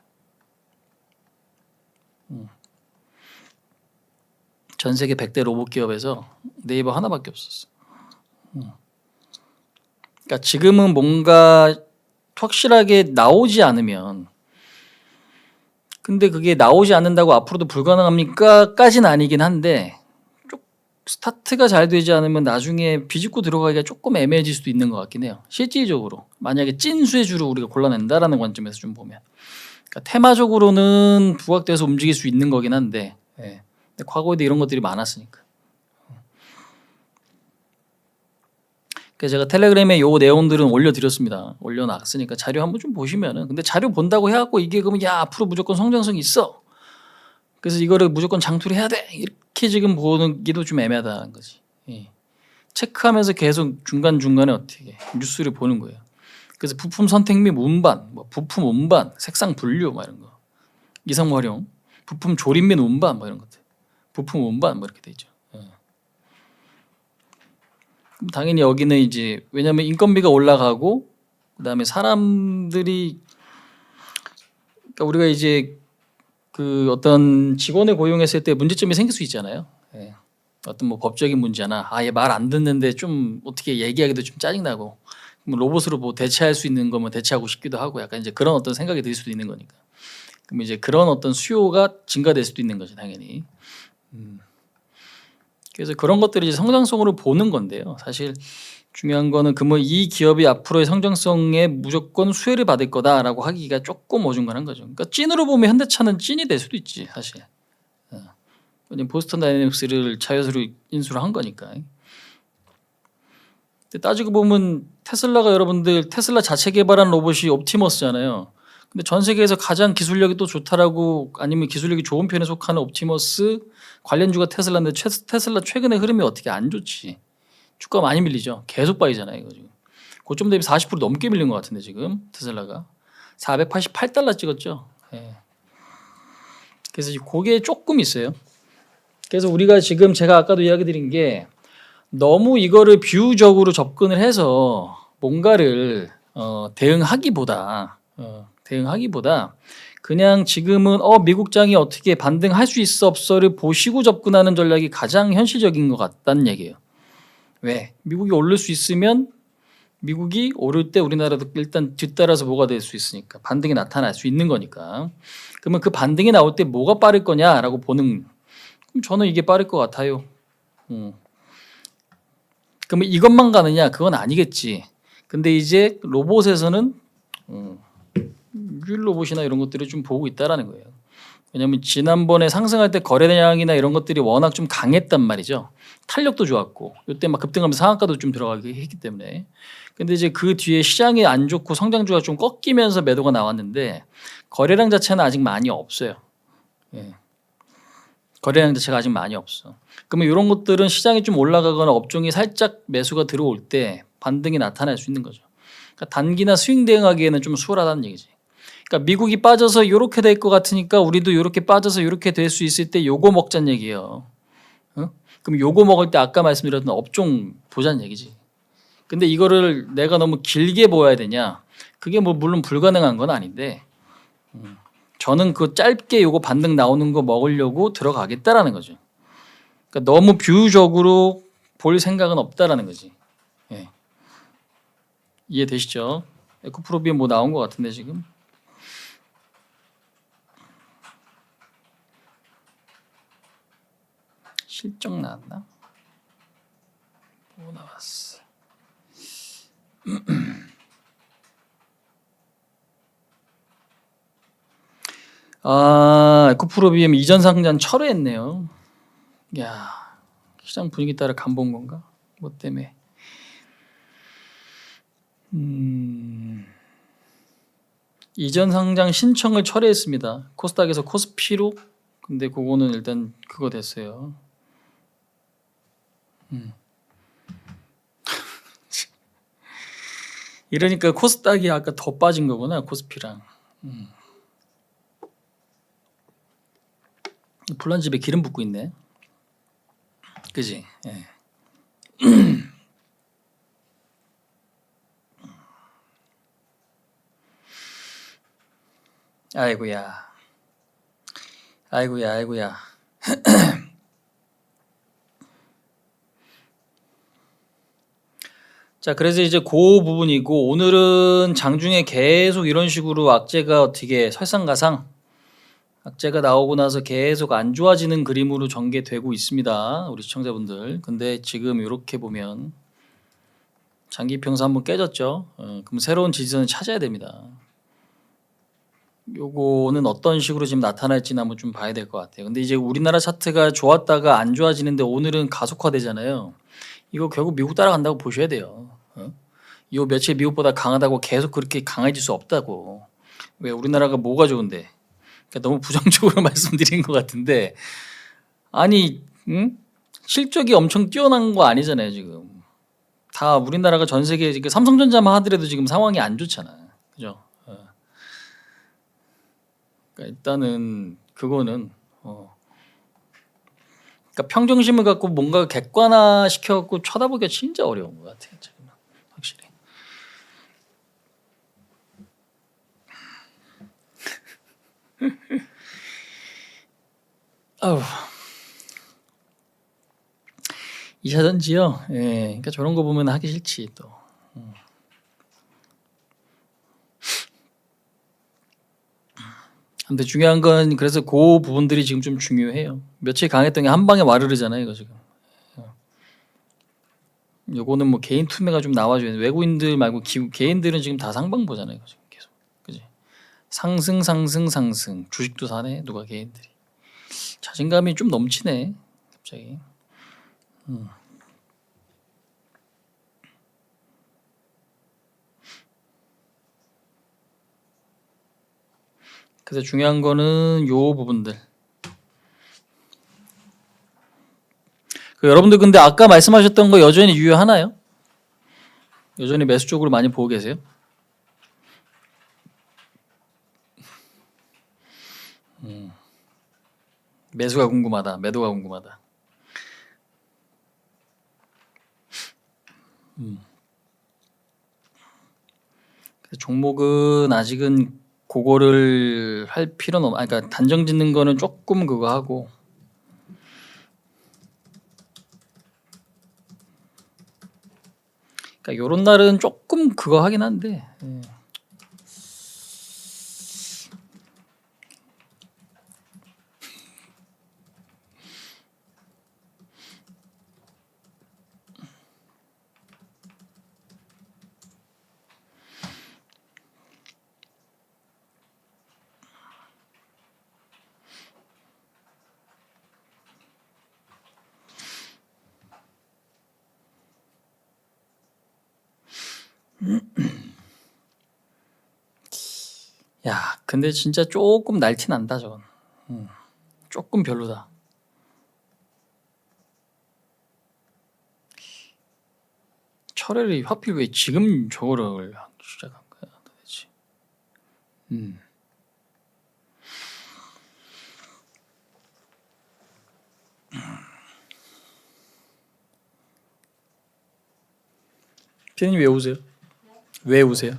전 세계 100대 로봇 기업에서 네이버 하나밖에 없었어. 그러니까 지금은 뭔가 확실하게 나오지 않으면 근데 그게 나오지 않는다고 앞으로도 불가능합니까? 까지는 아니긴 한데 스타트가 잘 되지 않으면 나중에 비집고 들어가기가 조금 애매해질 수도 있는 것 같긴 해요. 실질적으로 만약에 찐 수혜주를 우리가 골라낸다라는 관점에서 좀 보면 그러니까 테마적으로는 부각돼서 움직일 수 있는 거긴 한데, 예. 근데 과거에도 이런 것들이 많았으니까. 그래서 제가 텔레그램에 요 내용들은 올려드렸습니다. 올려놨으니까 자료 한번 좀 보시면은 근데 자료 본다고 해갖고 이게 그러면 야 앞으로 무조건 성장성이 있어. 그래서 이거를 무조건 장투를 해야 돼. 이렇게 지금 보기도 좀 애매하다는 거지. 예. 체크하면서 계속 중간중간에 어떻게 뉴스를 보는 거예요. 그래서 부품 선택 및 운반, 뭐 부품 운반, 색상 분류 뭐 이런 거, 이상 활용, 부품 조립 및 운반 뭐 이런 것들, 부품 운반 뭐 이렇게 돼 있죠. 그럼 당연히 여기는 이제 왜냐하면 인건비가 올라가고 그다음에 사람들이 그러니까 우리가 이제 그 어떤 직원을 고용했을 때 문제점이 생길 수 있잖아요. 예. 어떤 뭐 법적인 문제나 아예 말 안 듣는데 좀 어떻게 얘기하기도 좀 짜증나고 로봇으로 뭐 대체할 수 있는 거면 대체하고 싶기도 하고 약간 이제 그런 어떤 생각이 들 수도 있는 거니까. 그럼 이제 그런 어떤 수요가 증가될 수도 있는 거죠, 당연히. 그래서 그런 것들이 이제 성장성으로 보는 건데요. 사실 중요한 거는 그 뭐 이 기업이 앞으로의 성장성에 무조건 수혜를 받을 거다라고 하기가 조금 어중간한 거죠. 그러니까 찐으로 보면 현대차는 찐이 될 수도 있지, 사실. 왜냐면 보스턴 다이내믹스를 자회사로 인수를 한 거니까. 근데 따지고 보면 테슬라가 여러분들 테슬라 자체 개발한 로봇이 옵티머스잖아요. 근데 전 세계에서 가장 기술력이 또 좋다라고 아니면 기술력이 좋은 편에 속하는 옵티머스 관련주가 테슬라인데 테슬라 최근의 흐름이 어떻게 안 좋지? 주가 많이 밀리죠. 계속 빠지잖아요, 이거 지금. 고점 대비 40% 넘게 밀린 것 같은데 지금 테슬라가 488달러 찍었죠. 예. 그래서 그게 조금 있어요. 그래서 우리가 지금 제가 아까도 이야기 드린 게 너무 이거를 비유적으로 접근을 해서 뭔가를 대응하기보다 그냥 지금은 미국장이 어떻게 반등할 수 있어 없어를 보시고 접근하는 전략이 가장 현실적인 것 같다는 얘기예요. 왜? 미국이 오를 수 있으면 미국이 오를 때 우리나라도 일단 뒤따라서 뭐가 될 수 있으니까 반등이 나타날 수 있는 거니까. 그러면 그 반등이 나올 때 뭐가 빠를 거냐라고 보는. 그럼 저는 이게 빠를 것 같아요. 그러면 이것만 가느냐? 그건 아니겠지. 근데 이제 로봇에서는 유일 로봇이나 이런 것들을 좀 보고 있다라는 거예요. 왜냐하면 지난번에 상승할 때 거래량이나 이런 것들이 워낙 좀 강했단 말이죠. 탄력도 좋았고 이때 막 급등하면서 상한가도 좀 들어가기 했기 때문에. 근데 이제 그 뒤에 시장이 안 좋고 성장주가 좀 꺾이면서 매도가 나왔는데 거래량 자체는 아직 많이 없어요. 예. 거래량 자체가 아직 많이 없어. 그러면 이런 것들은 시장이 좀 올라가거나 업종이 살짝 매수가 들어올 때 반등이 나타날 수 있는 거죠. 그러니까 단기나 스윙 대응하기에는 좀 수월하다는 얘기지. 그러니까 미국이 빠져서 이렇게 될 것 같으니까 우리도 이렇게 빠져서 이렇게 될 수 있을 때 요거 먹자는 얘기예요. 그럼 요거 먹을 때 아까 말씀드렸던 업종 보자는 얘기지. 근데 이거를 내가 너무 길게 보아야 되냐? 그게 뭐 물론 불가능한 건 아닌데 저는 그 짧게 요거 반등 나오는 거 먹으려고 들어가겠다라는 거죠. 그러니까 너무 비유적으로 볼 생각은 없다라는 거지. 예. 이해되시죠? 에코프로비에 뭐 나온 것 같은데 지금. 실적 나왔나? 뭐 나왔어? 에코프로비엠 이전 상장 철회했네요. 야, 시장 분위기 따라 간 본 건가? 뭐 때문에? 이전 상장 신청을 철회했습니다. 코스닥에서 코스피로. 근데 그거는 일단 그거 됐어요. 이러니까 코스닥이 아까 더 빠진 거구나, 코스피랑. 불난집에 기름 붓고 있네. 그지? 예. 아이고야. 자, 그래서 이제 그 부분이고 오늘은 장중에 계속 이런 식으로 악재가 어떻게 설상가상 악재가 나오고 나서 계속 안 좋아지는 그림으로 전개되고 있습니다. 우리 시청자분들. 근데 지금 이렇게 보면 장기 평소 한번 깨졌죠. 그럼 새로운 지지선을 찾아야 됩니다. 요거는 어떤 식으로 지금 나타날지는 한번 좀 봐야 될 것 같아요. 근데 이제 우리나라 차트가 좋았다가 안 좋아지는데 오늘은 가속화되잖아요. 이거 결국 미국 따라간다고 보셔야 돼요. 이 며칠 미국보다 강하다고 계속 그렇게 강해질 수 없다고. 왜 우리나라가 뭐가 좋은데? 그러니까 너무 부정적으로 말씀드린 것 같은데 아니 실적이 엄청 뛰어난 거 아니잖아요 지금. 다 우리나라가 전 세계 삼성전자만 하더라도 지금 상황이 안 좋잖아, 그죠? 그러니까 일단은 그거는 그러니까 평정심을 갖고 뭔가 객관화 시켜갖고 쳐다보기가 진짜 어려운 것 같아요, 지금 확실히. 아우. 2차 전지요. 예, 그러니까 저런 거 보면 하기 싫지 또. 근데 중요한 건 그래서 그 부분들이 지금 좀 중요해요. 며칠 강했던 게 한 방에 와르르잖아요, 이거 지금. 요거는 뭐 개인 투매가 좀 나와줘야 돼. 외국인들 말고 개인들은 지금 다 상방 보잖아요, 이거 지금 계속. 그지? 상승. 주식도 사네, 누가 개인들이. 자신감이 좀 넘치네, 갑자기. 그래서 중요한 거는 요 부분들. 여러분들 근데 아까 말씀하셨던 거 여전히 유효하나요? 여전히 매수 쪽으로 많이 보고 계세요? 매수가 궁금하다, 매도가 궁금하다. 종목은 아직은 그거를 할 필요는 없. 그러니까 단정 짓는 거는 조금 그거 하고. 그러니까 요런 날은 조금 그거 하긴 한데. 야, 근데 진짜 조금 날티 난다 저건. 조금 별로다. 철회를 하필 왜 지금 저거를 시작한 거야 도대체. 피디님 왜 우세요? 왜 우세요?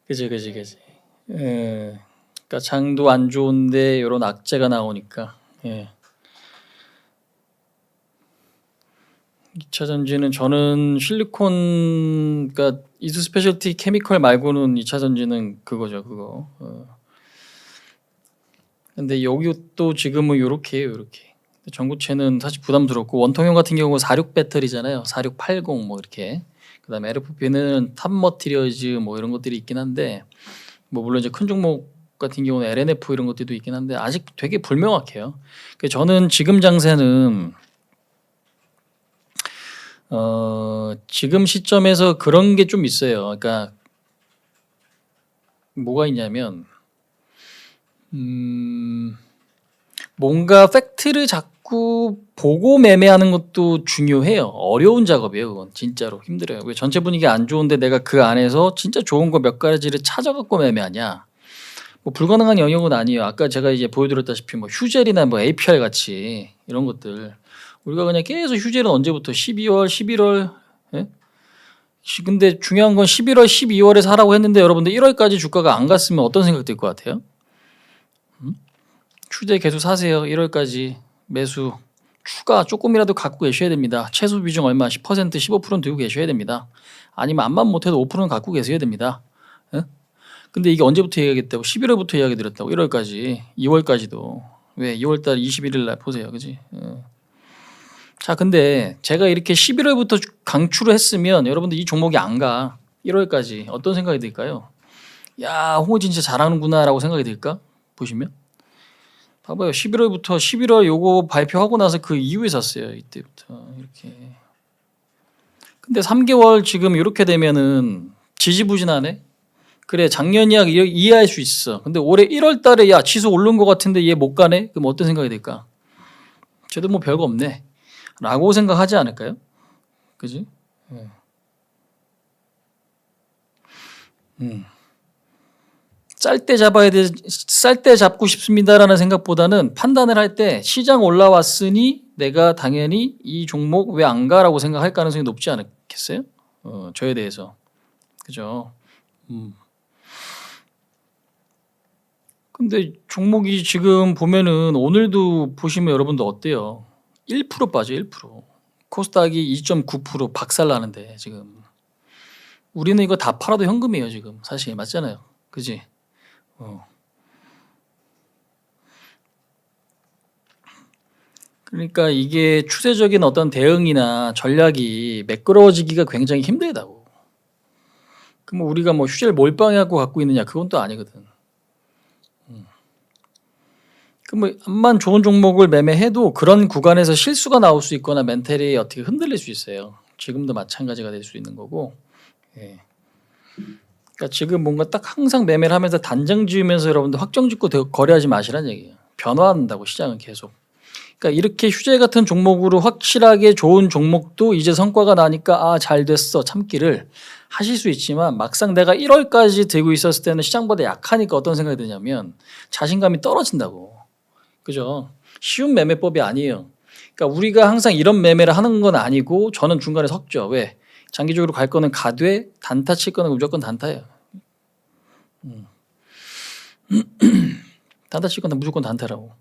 그지. 예. 그러니까 장도 안 좋은데 이런 악재가 나오니까. 예. 2차 전지는 저는 실리콘, 그러니까 이수 스페셜티 케미컬 말고는 2차 전지는 그거죠, 그거. 근데 여기 또 지금은 요렇게요, 요렇게. 전고체는 사실 부담스럽고 원통형 같은 경우 46 배터리잖아요. 4680 뭐 이렇게. 그다음에 LFP는 탑 머티리얼즈 뭐 이런 것들이 있긴 한데 뭐 물론 이제 큰 종목 같은 경우는 LNF 이런 것들도 있긴 한데 아직 되게 불명확해요. 저는 지금 장세는 지금 시점에서 그런 게 좀 있어요. 그러니까 뭐가 있냐면 뭔가 팩트를 자꾸 보고 매매하는 것도 중요해요. 어려운 작업이에요. 그건 진짜로 힘들어요. 왜 전체 분위기 안 좋은데 내가 그 안에서 진짜 좋은 거 몇 가지를 찾아갖고 매매하냐? 뭐 불가능한 영역은 아니에요. 아까 제가 이제 보여드렸다시피 뭐 휴젤이나 뭐 APR 같이 이런 것들 우리가 그냥 계속 휴젤은 언제부터 12월, 11월. 예? 근데 중요한 건 11월, 12월에 사라고 했는데 여러분들 1월까지 주가가 안 갔으면 어떤 생각 들 것 같아요? 휴젤 계속 사세요. 1월까지 매수 추가 조금이라도 갖고 계셔야 됩니다. 최소 비중 얼마 10% 15%는 들고 계셔야 됩니다. 아니면 암만 못해도 5%는 갖고 계셔야 됩니다. 예? 근데 이게 언제부터 이야기했다고? 11월부터 이야기 드렸다고. 1월까지 2월까지도. 왜 2월달 21일 날 보세요. 그지? 자, 근데 제가 이렇게 11월부터 강추를 했으면 여러분들 이 종목이 안 가. 1월까지 어떤 생각이 들까요? 야, 홍호 진짜 잘하는구나 라고 생각이 들까? 보시면 봐봐요. 11월부터 11월 요거 발표하고 나서 그 이후에 샀어요. 이때부터 이렇게. 근데 3개월 지금 이렇게 되면은 지지부진하네. 그래, 작년 이야기 이해할 수 있어. 근데 올해 1월 달에 야 지수 오른 것 같은데 얘 못 가네? 그럼 어떤 생각이 들까? 쟤도 뭐 별거 없네 라고 생각하지 않을까요? 그지? 쌀 때 잡아야 돼, 쌀 때 잡고 싶습니다라는 생각보다는 판단을 할 때 시장 올라왔으니 내가 당연히 이 종목 왜 안 가라고 생각할 가능성이 높지 않겠어요? 저에 대해서. 그죠? 근데 종목이 지금 보면은 오늘도 보시면 여러분들 어때요? 1% 빠져, 1%. 코스닥이 2.9% 박살나는데 지금. 우리는 이거 다 팔아도 현금이에요, 지금. 사실 맞잖아요. 그지? 그러니까 이게 추세적인 어떤 대응이나 전략이 매끄러워지기가 굉장히 힘들다고. 그럼 우리가 뭐 휴재를 몰빵해갖고 갖고 있느냐? 그건 또 아니거든. 그럼 암만 좋은 종목을 매매해도 그런 구간에서 실수가 나올 수 있거나 멘탈이 어떻게 흔들릴 수 있어요. 지금도 마찬가지가 될 수 있는 거고. 예. 그러니까 지금 뭔가 딱 항상 매매를 하면서 단정 지으면서 여러분들 확정 짓고 거래하지 마시라는 얘기예요. 변화한다고 시장은 계속. 그러니까 이렇게 휴재 같은 종목으로 확실하게 좋은 종목도 이제 성과가 나니까 아, 잘 됐어 참기를 하실 수 있지만 막상 내가 1월까지 들고 있었을 때는 시장보다 약하니까 어떤 생각이 드냐면 자신감이 떨어진다고. 그죠? 쉬운 매매법이 아니에요. 그러니까 우리가 항상 이런 매매를 하는 건 아니고 저는 중간에 섰죠. 왜? 장기적으로 갈 거는 가되 단타 칠 거는 무조건 단타예요. 단타 칠 거는 무조건 단타라고.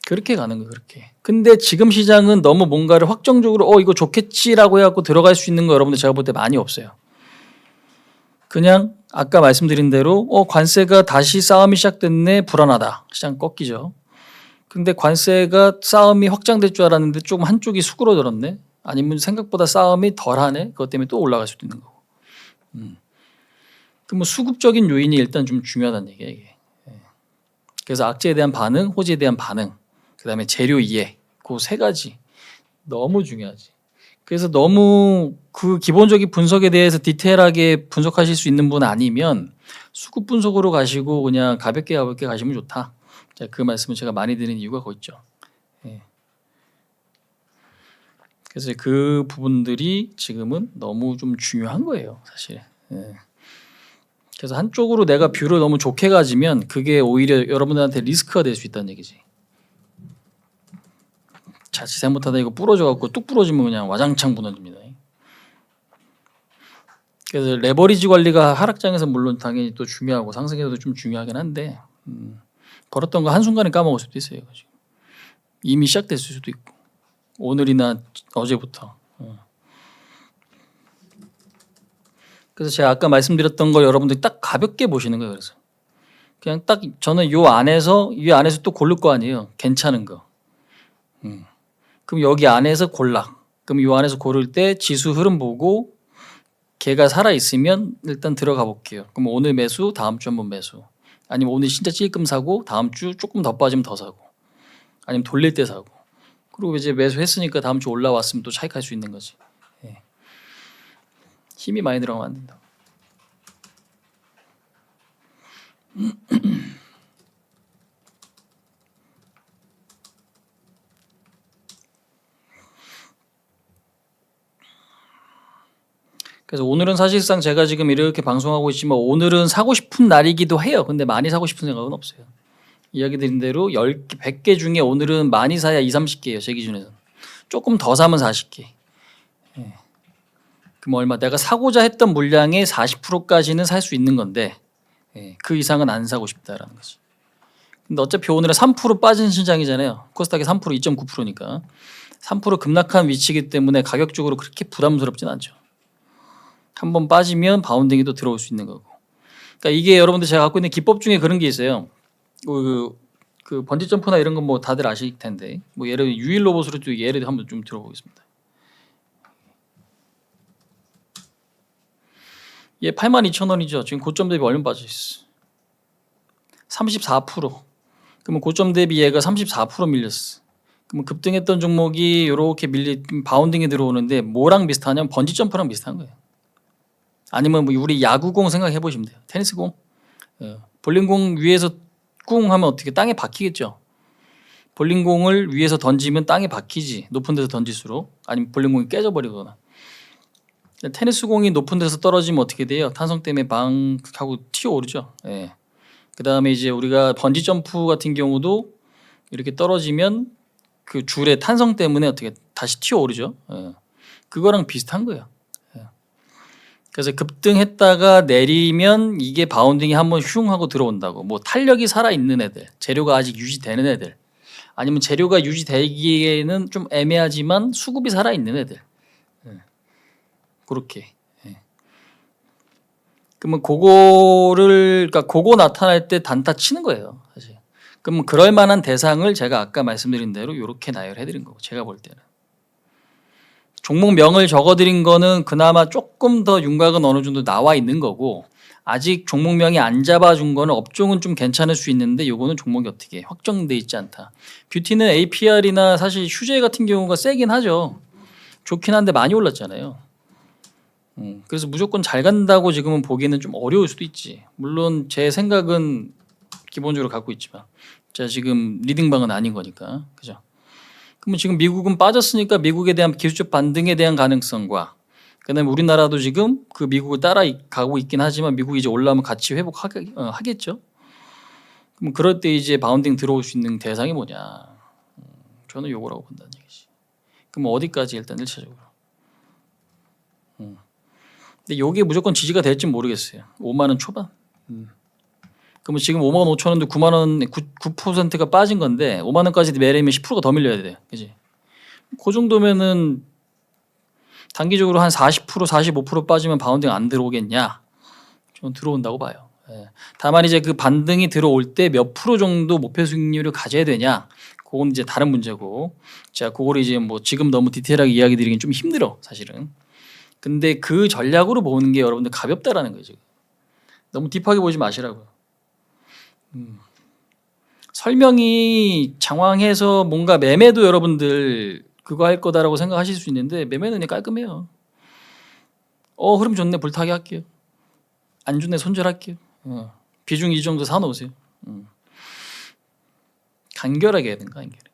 그렇게 가는 거예요. 그렇게. 근데 지금 시장은 너무 뭔가를 확정적으로 이거 좋겠지라고 해갖고 들어갈 수 있는 거 여러분들 제가 볼 때 많이 없어요. 그냥 아까 말씀드린 대로 관세가 다시 싸움이 시작됐네 불안하다. 시장 꺾이죠. 근데 관세가 싸움이 확장될 줄 알았는데 조금 한쪽이 수그러들었네. 아니면 생각보다 싸움이 덜하네. 그것 때문에 또 올라갈 수도 있는 거고. 그럼 수급적인 요인이 일단 좀 중요하다는 얘기예요. 이게. 그래서 악재에 대한 반응, 호재에 대한 반응, 그다음에 재료 이해, 그 세 가지 너무 중요하지. 그래서 너무 그 기본적인 분석에 대해서 디테일하게 분석하실 수 있는 분 아니면 수급 분석으로 가시고 그냥 가볍게 가시면 좋다. 자, 그 말씀을 제가 많이 드리는 이유가 그거 있죠. 예. 그래서 그 부분들이 지금은 너무 좀 중요한 거예요, 사실. 예. 그래서 한쪽으로 내가 뷰를 너무 좋게 가지면 그게 오히려 여러분들한테 리스크가 될 수 있다는 얘기지. 자칫 잘못하다 이거 부러져 갖고 뚝 부러지면 그냥 와장창 무너집니다. 그래서 레버리지 관리가 하락장에서 물론 당연히 또 중요하고 상승에서도 좀 중요하긴 한데 벌었던 거 한순간에 까먹을 수도 있어요. 지금. 이미 시작됐을 수도 있고 오늘이나 어제부터. 그래서 제가 아까 말씀드렸던 걸 여러분들이 딱 가볍게 보시는 거예요. 그래서 그냥 딱 저는 이 안에서 또 고를 거 아니에요. 괜찮은 거. 그럼 여기 안에서 골라. 그럼 이 안에서 고를 때 지수 흐름 보고 걔가 살아 있으면 일단 들어가 볼게요. 그럼 오늘 매수, 다음 주 한번 매수. 아니면 오늘 진짜 찔끔 사고 다음 주 조금 더 빠지면 더 사고. 아니면 돌릴 때 사고. 그리고 이제 매수했으니까 다음 주 올라왔으면 또 차익할 수 있는 거지. 예. 힘이 많이 들어가면 안 된다. 그래서 오늘은 사실상 제가 지금 이렇게 방송하고 있지만 오늘은 사고 싶은 날이기도 해요. 근데 많이 사고 싶은 생각은 없어요. 이야기 드린 대로 10개, 100개 중에 오늘은 많이 사야 2, 30개예요. 제 기준에서는. 조금 더 사면 40개. 예. 그럼 얼마? 내가 사고자 했던 물량의 40%까지는 살 수 있는 건데 그 이상은 안 사고 싶다라는 거지. 근데 어차피 오늘은 3% 빠진 시장이잖아요. 코스닥이 3% 2.9%니까 3% 급락한 위치이기 때문에 가격적으로 그렇게 부담스럽진 않죠. 한번 빠지면 바운딩이 또 들어올 수 있는 거고. 그러니까 이게 여러분들 제가 갖고 있는 기법 중에 그런 게 있어요. 그 번지 점프나 이런 건 뭐 다들 아실 텐데 뭐 예를 들어 유일 로봇으로 또 예를 한번 좀 들어보겠습니다. 얘 82,000원이죠. 지금 고점 대비 얼마 빠져 있어? 34%. 그러면 고점 대비 얘가 34% 밀렸어. 그러면 급등했던 종목이 이렇게 바운딩이 들어오는데 뭐랑 비슷하냐면 번지 점프랑 비슷한 거예요. 아니면 뭐 우리 야구공 생각해 보시면 돼요. 테니스공. 볼링공 위에서 꿍 하면 어떻게 땅에 박히겠죠. 볼링공을 위에서 던지면 땅에 박히지. 높은 데서 던질수록. 아니면 볼링공이 깨져버리거나. 테니스공이 높은 데서 떨어지면 어떻게 돼요? 탄성 때문에 방 하고 튀어오르죠. 예. 그다음에 이제 우리가 번지 점프 같은 경우도 이렇게 떨어지면 그 줄의 탄성 때문에 어떻게 다시 튀어오르죠. 예. 그거랑 비슷한 거예요. 예. 그래서 급등했다가 내리면 이게 바운딩이 한번 슝 하고 들어온다고. 뭐 탄력이 살아 있는 애들, 재료가 아직 유지되는 애들, 아니면 재료가 유지되기에는 좀 애매하지만 수급이 살아 있는 애들. 예. 그렇게. 예. 그러면 그러니까 그거 나타날 때 단타 치는 거예요, 사실. 그럼 그럴 만한 대상을 제가 아까 말씀드린 대로 이렇게 나열해 드린 거고, 제가 볼 때는. 종목명을 적어드린 거는 그나마 조금 더 윤곽은 어느 정도 나와 있는 거고, 아직 종목명이 안 잡아준 거는 업종은 좀 괜찮을 수 있는데 이거는 종목이 어떻게 확정돼 있지 않다. 뷰티는 APR이나 사실 휴재 같은 경우가 세긴 하죠. 좋긴 한데 많이 올랐잖아요. 그래서 무조건 잘 간다고 지금은 보기에는 좀 어려울 수도 있지. 물론 제 생각은 기본적으로 갖고 있지만 제가 지금 리딩방은 아닌 거니까. 그죠? 그러면 지금 미국은 빠졌으니까 미국에 대한 기술적 반등에 대한 가능성과 그다음에 우리나라도 지금 그 미국을 따라가고 있긴 하지만 미국이 이제 올라오면 같이 회복하겠죠. 그럼 그럴 때 이제 바운딩 들어올 수 있는 대상이 뭐냐? 저는 요거라고 본다는 얘기지. 그럼 어디까지 일단 1차적으로. 근데 요게 무조건 지지가 될지 모르겠어요. 5만 원 초반. 그러면 지금 5만 5천 원도 9만 원 9%가 빠진 건데 5만 원까지 내리면 10%가 더 밀려야 돼. 그지? 그 정도면은 단기적으로 한 40% 45% 빠지면 바운딩 안 들어오겠냐? 저는 들어온다고 봐요. 예. 다만 이제 그 반등이 들어올 때 몇 프로 정도 목표 수익률을 가져야 되냐? 그건 이제 다른 문제고. 자, 그거를 이제 뭐 지금 너무 디테일하게 이야기 드리긴 좀 힘들어, 사실은. 근데 그 전략으로 보는 게 여러분들 가볍다라는 거죠. 너무 딥하게 보지 마시라고요. 설명이 장황해서 뭔가 매매도 여러분들 그거 할 거다라고 생각하실 수 있는데 매매는 그냥 깔끔해요. 흐름 좋네, 불타기 할게요. 안 좋네, 손절할게요. 비중 이 정도 사놓으세요. 간결하게 해야 되는 거, 간결하게.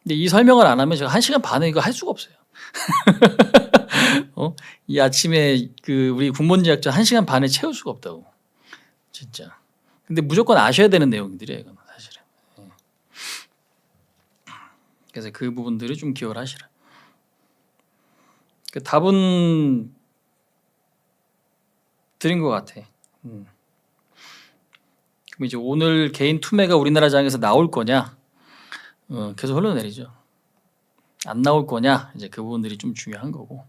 근데 이 설명을 안 하면 제가 1시간 반에 이거 할 수가 없어요. 이 아침에 그 우리 군본지학자 1시간 반에 채울 수가 없다고. 진짜. 근데 무조건 아셔야 되는 내용들이에요, 이건 사실은. 그래서 그 부분들을 좀 기억을 하시라. 그 답은 드린 것 같아. 그럼 이제 오늘 개인 투매가 우리나라 장에서 나올 거냐? 계속 흘러내리죠. 안 나올 거냐? 이제 그 부분들이 좀 중요한 거고.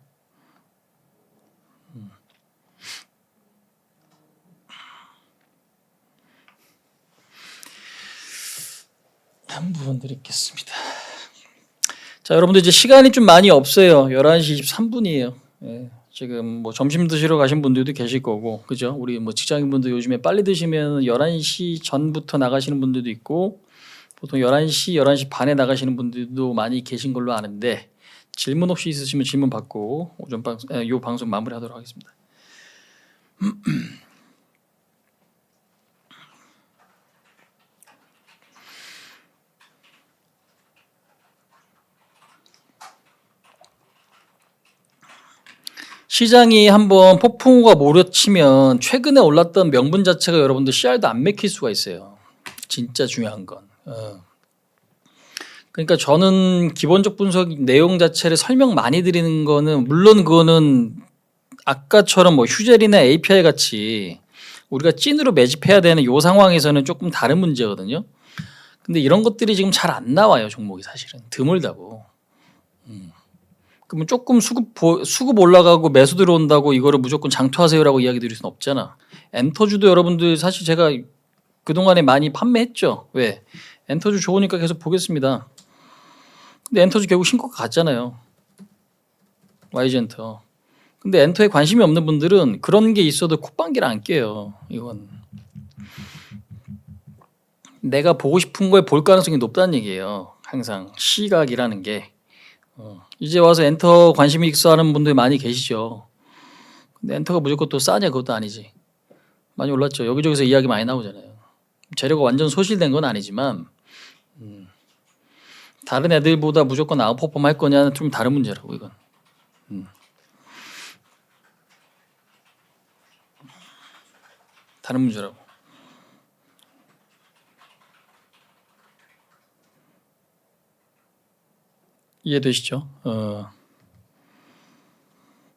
한 부분들이 있겠습니다. 자, 여러분들 이제 시간이 좀 많이 없어요. 11시 23분이에요. 예, 지금 뭐 점심 드시러 가신 분들도 계실 거고, 그죠? 우리 뭐 직장인분들 요즘에 빨리 드시면 11시 전부터 나가시는 분들도 있고, 보통 11시 반에 나가시는 분들도 많이 계신 걸로 아는데, 질문 혹시 있으시면 질문 받고 요 방송 마무리하도록 하겠습니다. 시장이 한번 폭풍우가 몰아치면 최근에 올랐던 명분 자체가 여러분들 CR도 안 맥힐 수가 있어요. 진짜 중요한 건. 그러니까 저는 기본적 분석 내용 자체를 설명 많이 드리는 거는 물론 그거는 아까처럼 뭐 휴젤이나 API 같이 우리가 찐으로 매집해야 되는 요 상황에서는 조금 다른 문제거든요. 근데 이런 것들이 지금 잘 안 나와요, 종목이 사실은. 드물다고. 그러면 조금 수급 올라가고 매수 들어온다고 이거를 무조건 장투하세요라고 이야기 드릴 수는 없잖아. 엔터주도 여러분들 사실 제가 그동안에 많이 판매했죠. 왜? 엔터주 좋으니까 계속 보겠습니다. 근데 엔터주 결국 신고가 갔잖아요. YG엔터. 근데 엔터에 관심이 없는 분들은 그런 게 있어도 콧방귀를 안 껴요. 이건 내가 보고 싶은 걸 볼 가능성이 높다는 얘기예요. 항상 시각이라는 게. 이제 와서 엔터 관심 있어 하는 분들 많이 계시죠. 근데 엔터가 무조건 또 싸냐 그것도 아니지. 많이 올랐죠. 여기저기서 이야기 많이 나오잖아요. 재료가 완전 소실된 건 아니지만 다른 애들보다 무조건 아웃퍼폼 할 거냐는 좀 다른 문제라고 이건. 다른 문제라고. 이해되시죠?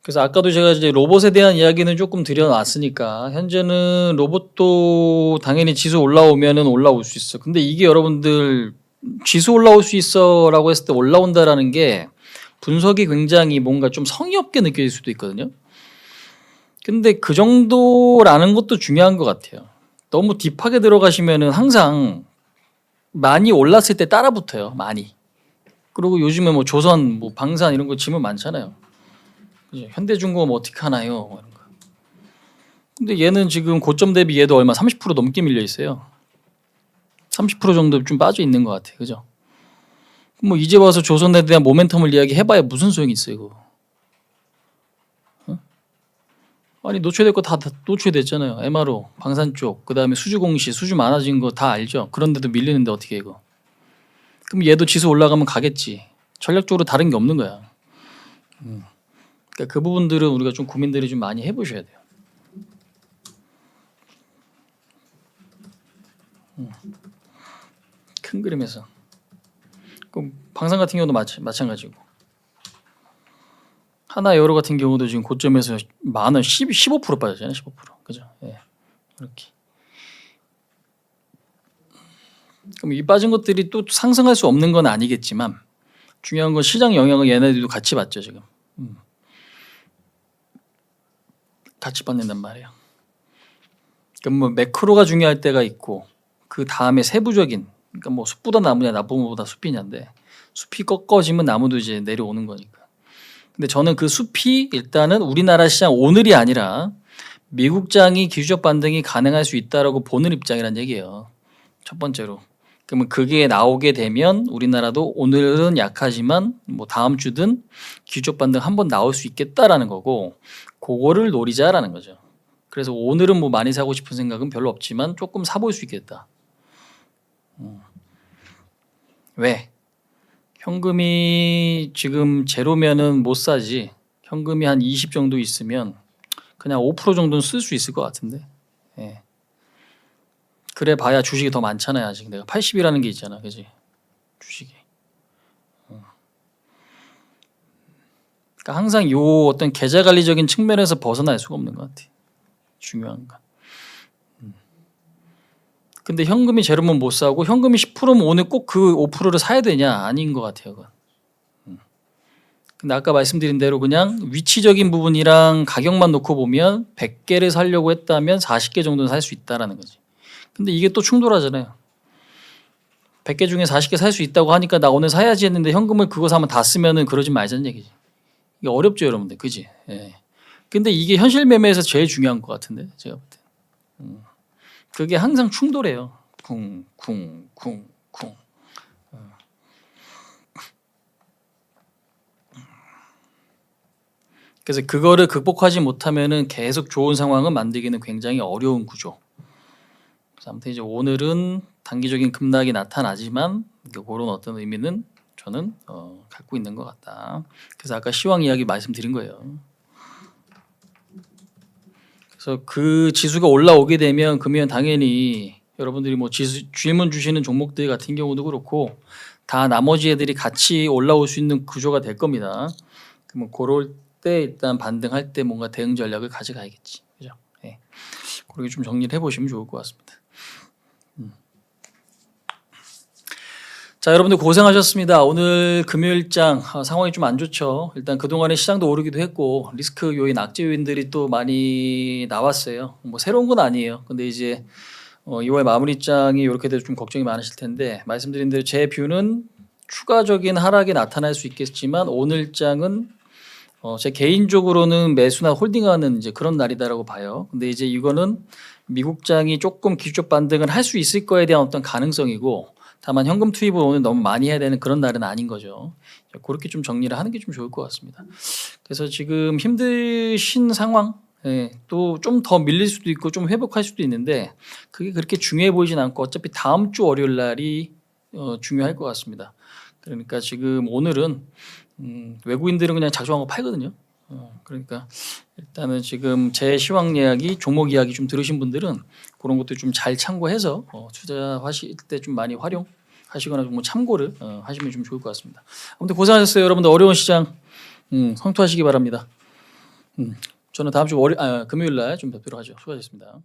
그래서 아까도 제가 이제 로봇에 대한 이야기는 조금 드려놨으니까 현재는 로봇도 당연히 지수 올라오면은 올라올 수 있어. 근데 이게 여러분들 지수 올라올 수 있어라고 했을 때 올라온다라는 게 분석이 굉장히 뭔가 좀 성의 없게 느껴질 수도 있거든요. 근데 그 정도라는 것도 중요한 것 같아요. 너무 딥하게 들어가시면은 항상 많이 올랐을 때 따라 붙어요. 많이. 그리고 요즘에 뭐 조선, 뭐 방산 이런 거 질문 많잖아요. 그죠? 현대중공업 어떻게 하나요? 뭐 이런 거. 근데 얘는 지금 고점 대비 얘도 얼마 30% 넘게 밀려 있어요. 30% 정도 좀 빠져 있는 것 같아요. 그죠? 뭐 이제 와서 조선에 대한 모멘텀을 이야기해봐야 무슨 소용이 있어요, 이거. 어? 아니 노출될 거 다 노출됐잖아요. MRO, 방산 쪽, 그 다음에 수주 공시, 수주 많아진 거 다 알죠. 그런데도 밀리는데 어떻게 해, 이거? 그럼 얘도 지수 올라가면 가겠지. 전략적으로 다른 게 없는 거야. 그러니까 그 부분들은 우리가 좀 고민들이 좀 많이 해보셔야 돼요. 큰 그림에서. 그럼 방산 같은 경우도 마찬가지고. 하나 여러 같은 경우도 지금 고점에서 만원 15% 빠졌잖아요. 15%. 그죠? 예. 이렇게. 그럼 이 빠진 것들이 또 상승할 수 없는 건 아니겠지만 중요한 건 시장 영향을 얘네들도 같이 받죠 지금. 같이 받는단 말이에요. 그럼 뭐 매크로가 중요할 때가 있고 그 다음에 세부적인 그러니까 뭐 숲보다 나무냐 나무보다 숲이냐인데 숲이 꺾어지면 나무도 이제 내려오는 거니까. 근데 저는 그 숲이 일단은 우리나라 시장 오늘이 아니라 미국장이 기술적 반등이 가능할 수 있다라고 보는 입장이란 얘기예요. 첫 번째로. 그러면 그게 나오게 되면 우리나라도 오늘은 약하지만 뭐 다음 주든 기술적 반등 한번 나올 수 있겠다라는 거고 그거를 노리자라는 거죠. 그래서 오늘은 뭐 많이 사고 싶은 생각은 별로 없지만 조금 사볼 수 있겠다. 왜? 현금이 지금 제로면은 못 사지. 현금이 한 20 정도 있으면 그냥 5% 정도는 쓸 수 있을 것 같은데. 예. 그래 봐야 주식이 더 많잖아요. 아직 내가 80이라는 게 있잖아. 그지? 주식이. 그러니까 항상 요 어떤 계좌 관리적인 측면에서 벗어날 수가 없는 것 같아. 중요한 건. 근데 현금이 제로면 못 사고 현금이 10%면 오늘 꼭 그 5%를 사야 되냐? 아닌 것 같아요. 그건. 근데 아까 말씀드린 대로 그냥 위치적인 부분이랑 가격만 놓고 보면 100개를 사려고 했다면 40개 정도는 살 수 있다라는 거지. 근데 이게 또 충돌하잖아요. 100개 중에 40개 살 수 있다고 하니까 나 오늘 사야지 했는데 현금을 그거 사면 다 쓰면은 그러지 말자는 얘기지. 이게 어렵죠, 여러분들. 그지? 예. 근데 이게 현실 매매에서 제일 중요한 것 같은데 제가 볼 때. 그게 항상 충돌해요. 쿵. 그래서 그거를 극복하지 못하면은 계속 좋은 상황을 만들기는 굉장히 어려운 구조. 그래서 아무튼 이제 오늘은 단기적인 급락이 나타나지만 그런 어떤 의미는 저는 갖고 있는 것 같다. 그래서 아까 시황 이야기 말씀드린 거예요. 그래서 그 지수가 올라오게 되면 그러면 당연히 여러분들이 뭐 질문 주시는 종목들 같은 경우도 그렇고 다 나머지 애들이 같이 올라올 수 있는 구조가 될 겁니다. 그러면 그럴 때 일단 반등할 때 뭔가 대응 전략을 가져가야겠지. 그죠? 예. 그렇게 좀 정리를 해보시면 좋을 것 같습니다. 자, 여러분들 고생하셨습니다. 오늘 금요일장 상황이 좀 안 좋죠. 일단 그동안에 시장도 오르기도 했고 리스크 요인, 악재 요인들이 또 많이 나왔어요. 뭐 새로운 건 아니에요. 근데 이제 2월 마무리장이 이렇게 돼서 좀 걱정이 많으실 텐데 말씀드린 대로 제 뷰는 추가적인 하락이 나타날 수 있겠지만 오늘장은 제 개인적으로는 매수나 홀딩하는 이제 그런 날이다라고 봐요. 근데 이제 이거는 미국장이 조금 기술적 반등을 할 수 있을 거에 대한 어떤 가능성이고 다만 현금 투입을 오늘 너무 많이 해야 되는 그런 날은 아닌 거죠. 그렇게 좀 정리를 하는 게 좀 좋을 것 같습니다. 그래서 지금 힘드신 상황, 또 좀 더 밀릴 수도 있고 좀 회복할 수도 있는데 그게 그렇게 중요해 보이진 않고 어차피 다음 주 월요일 날이 중요할 것 같습니다. 그러니까 지금 오늘은 외국인들은 그냥 작정하고 팔거든요. 그러니까 일단은 지금 제 시황 이야기, 종목 이야기 좀 들으신 분들은 그런 것도 좀 잘 참고해서 투자하실 때 좀 많이 활용하시거나 뭐 참고를 하시면 좀 좋을 것 같습니다. 아무튼 고생하셨어요. 여러분들 어려운 시장 성투하시기 바랍니다. 저는 다음 주 금요일 날 좀 뵙도록 하죠. 수고하셨습니다.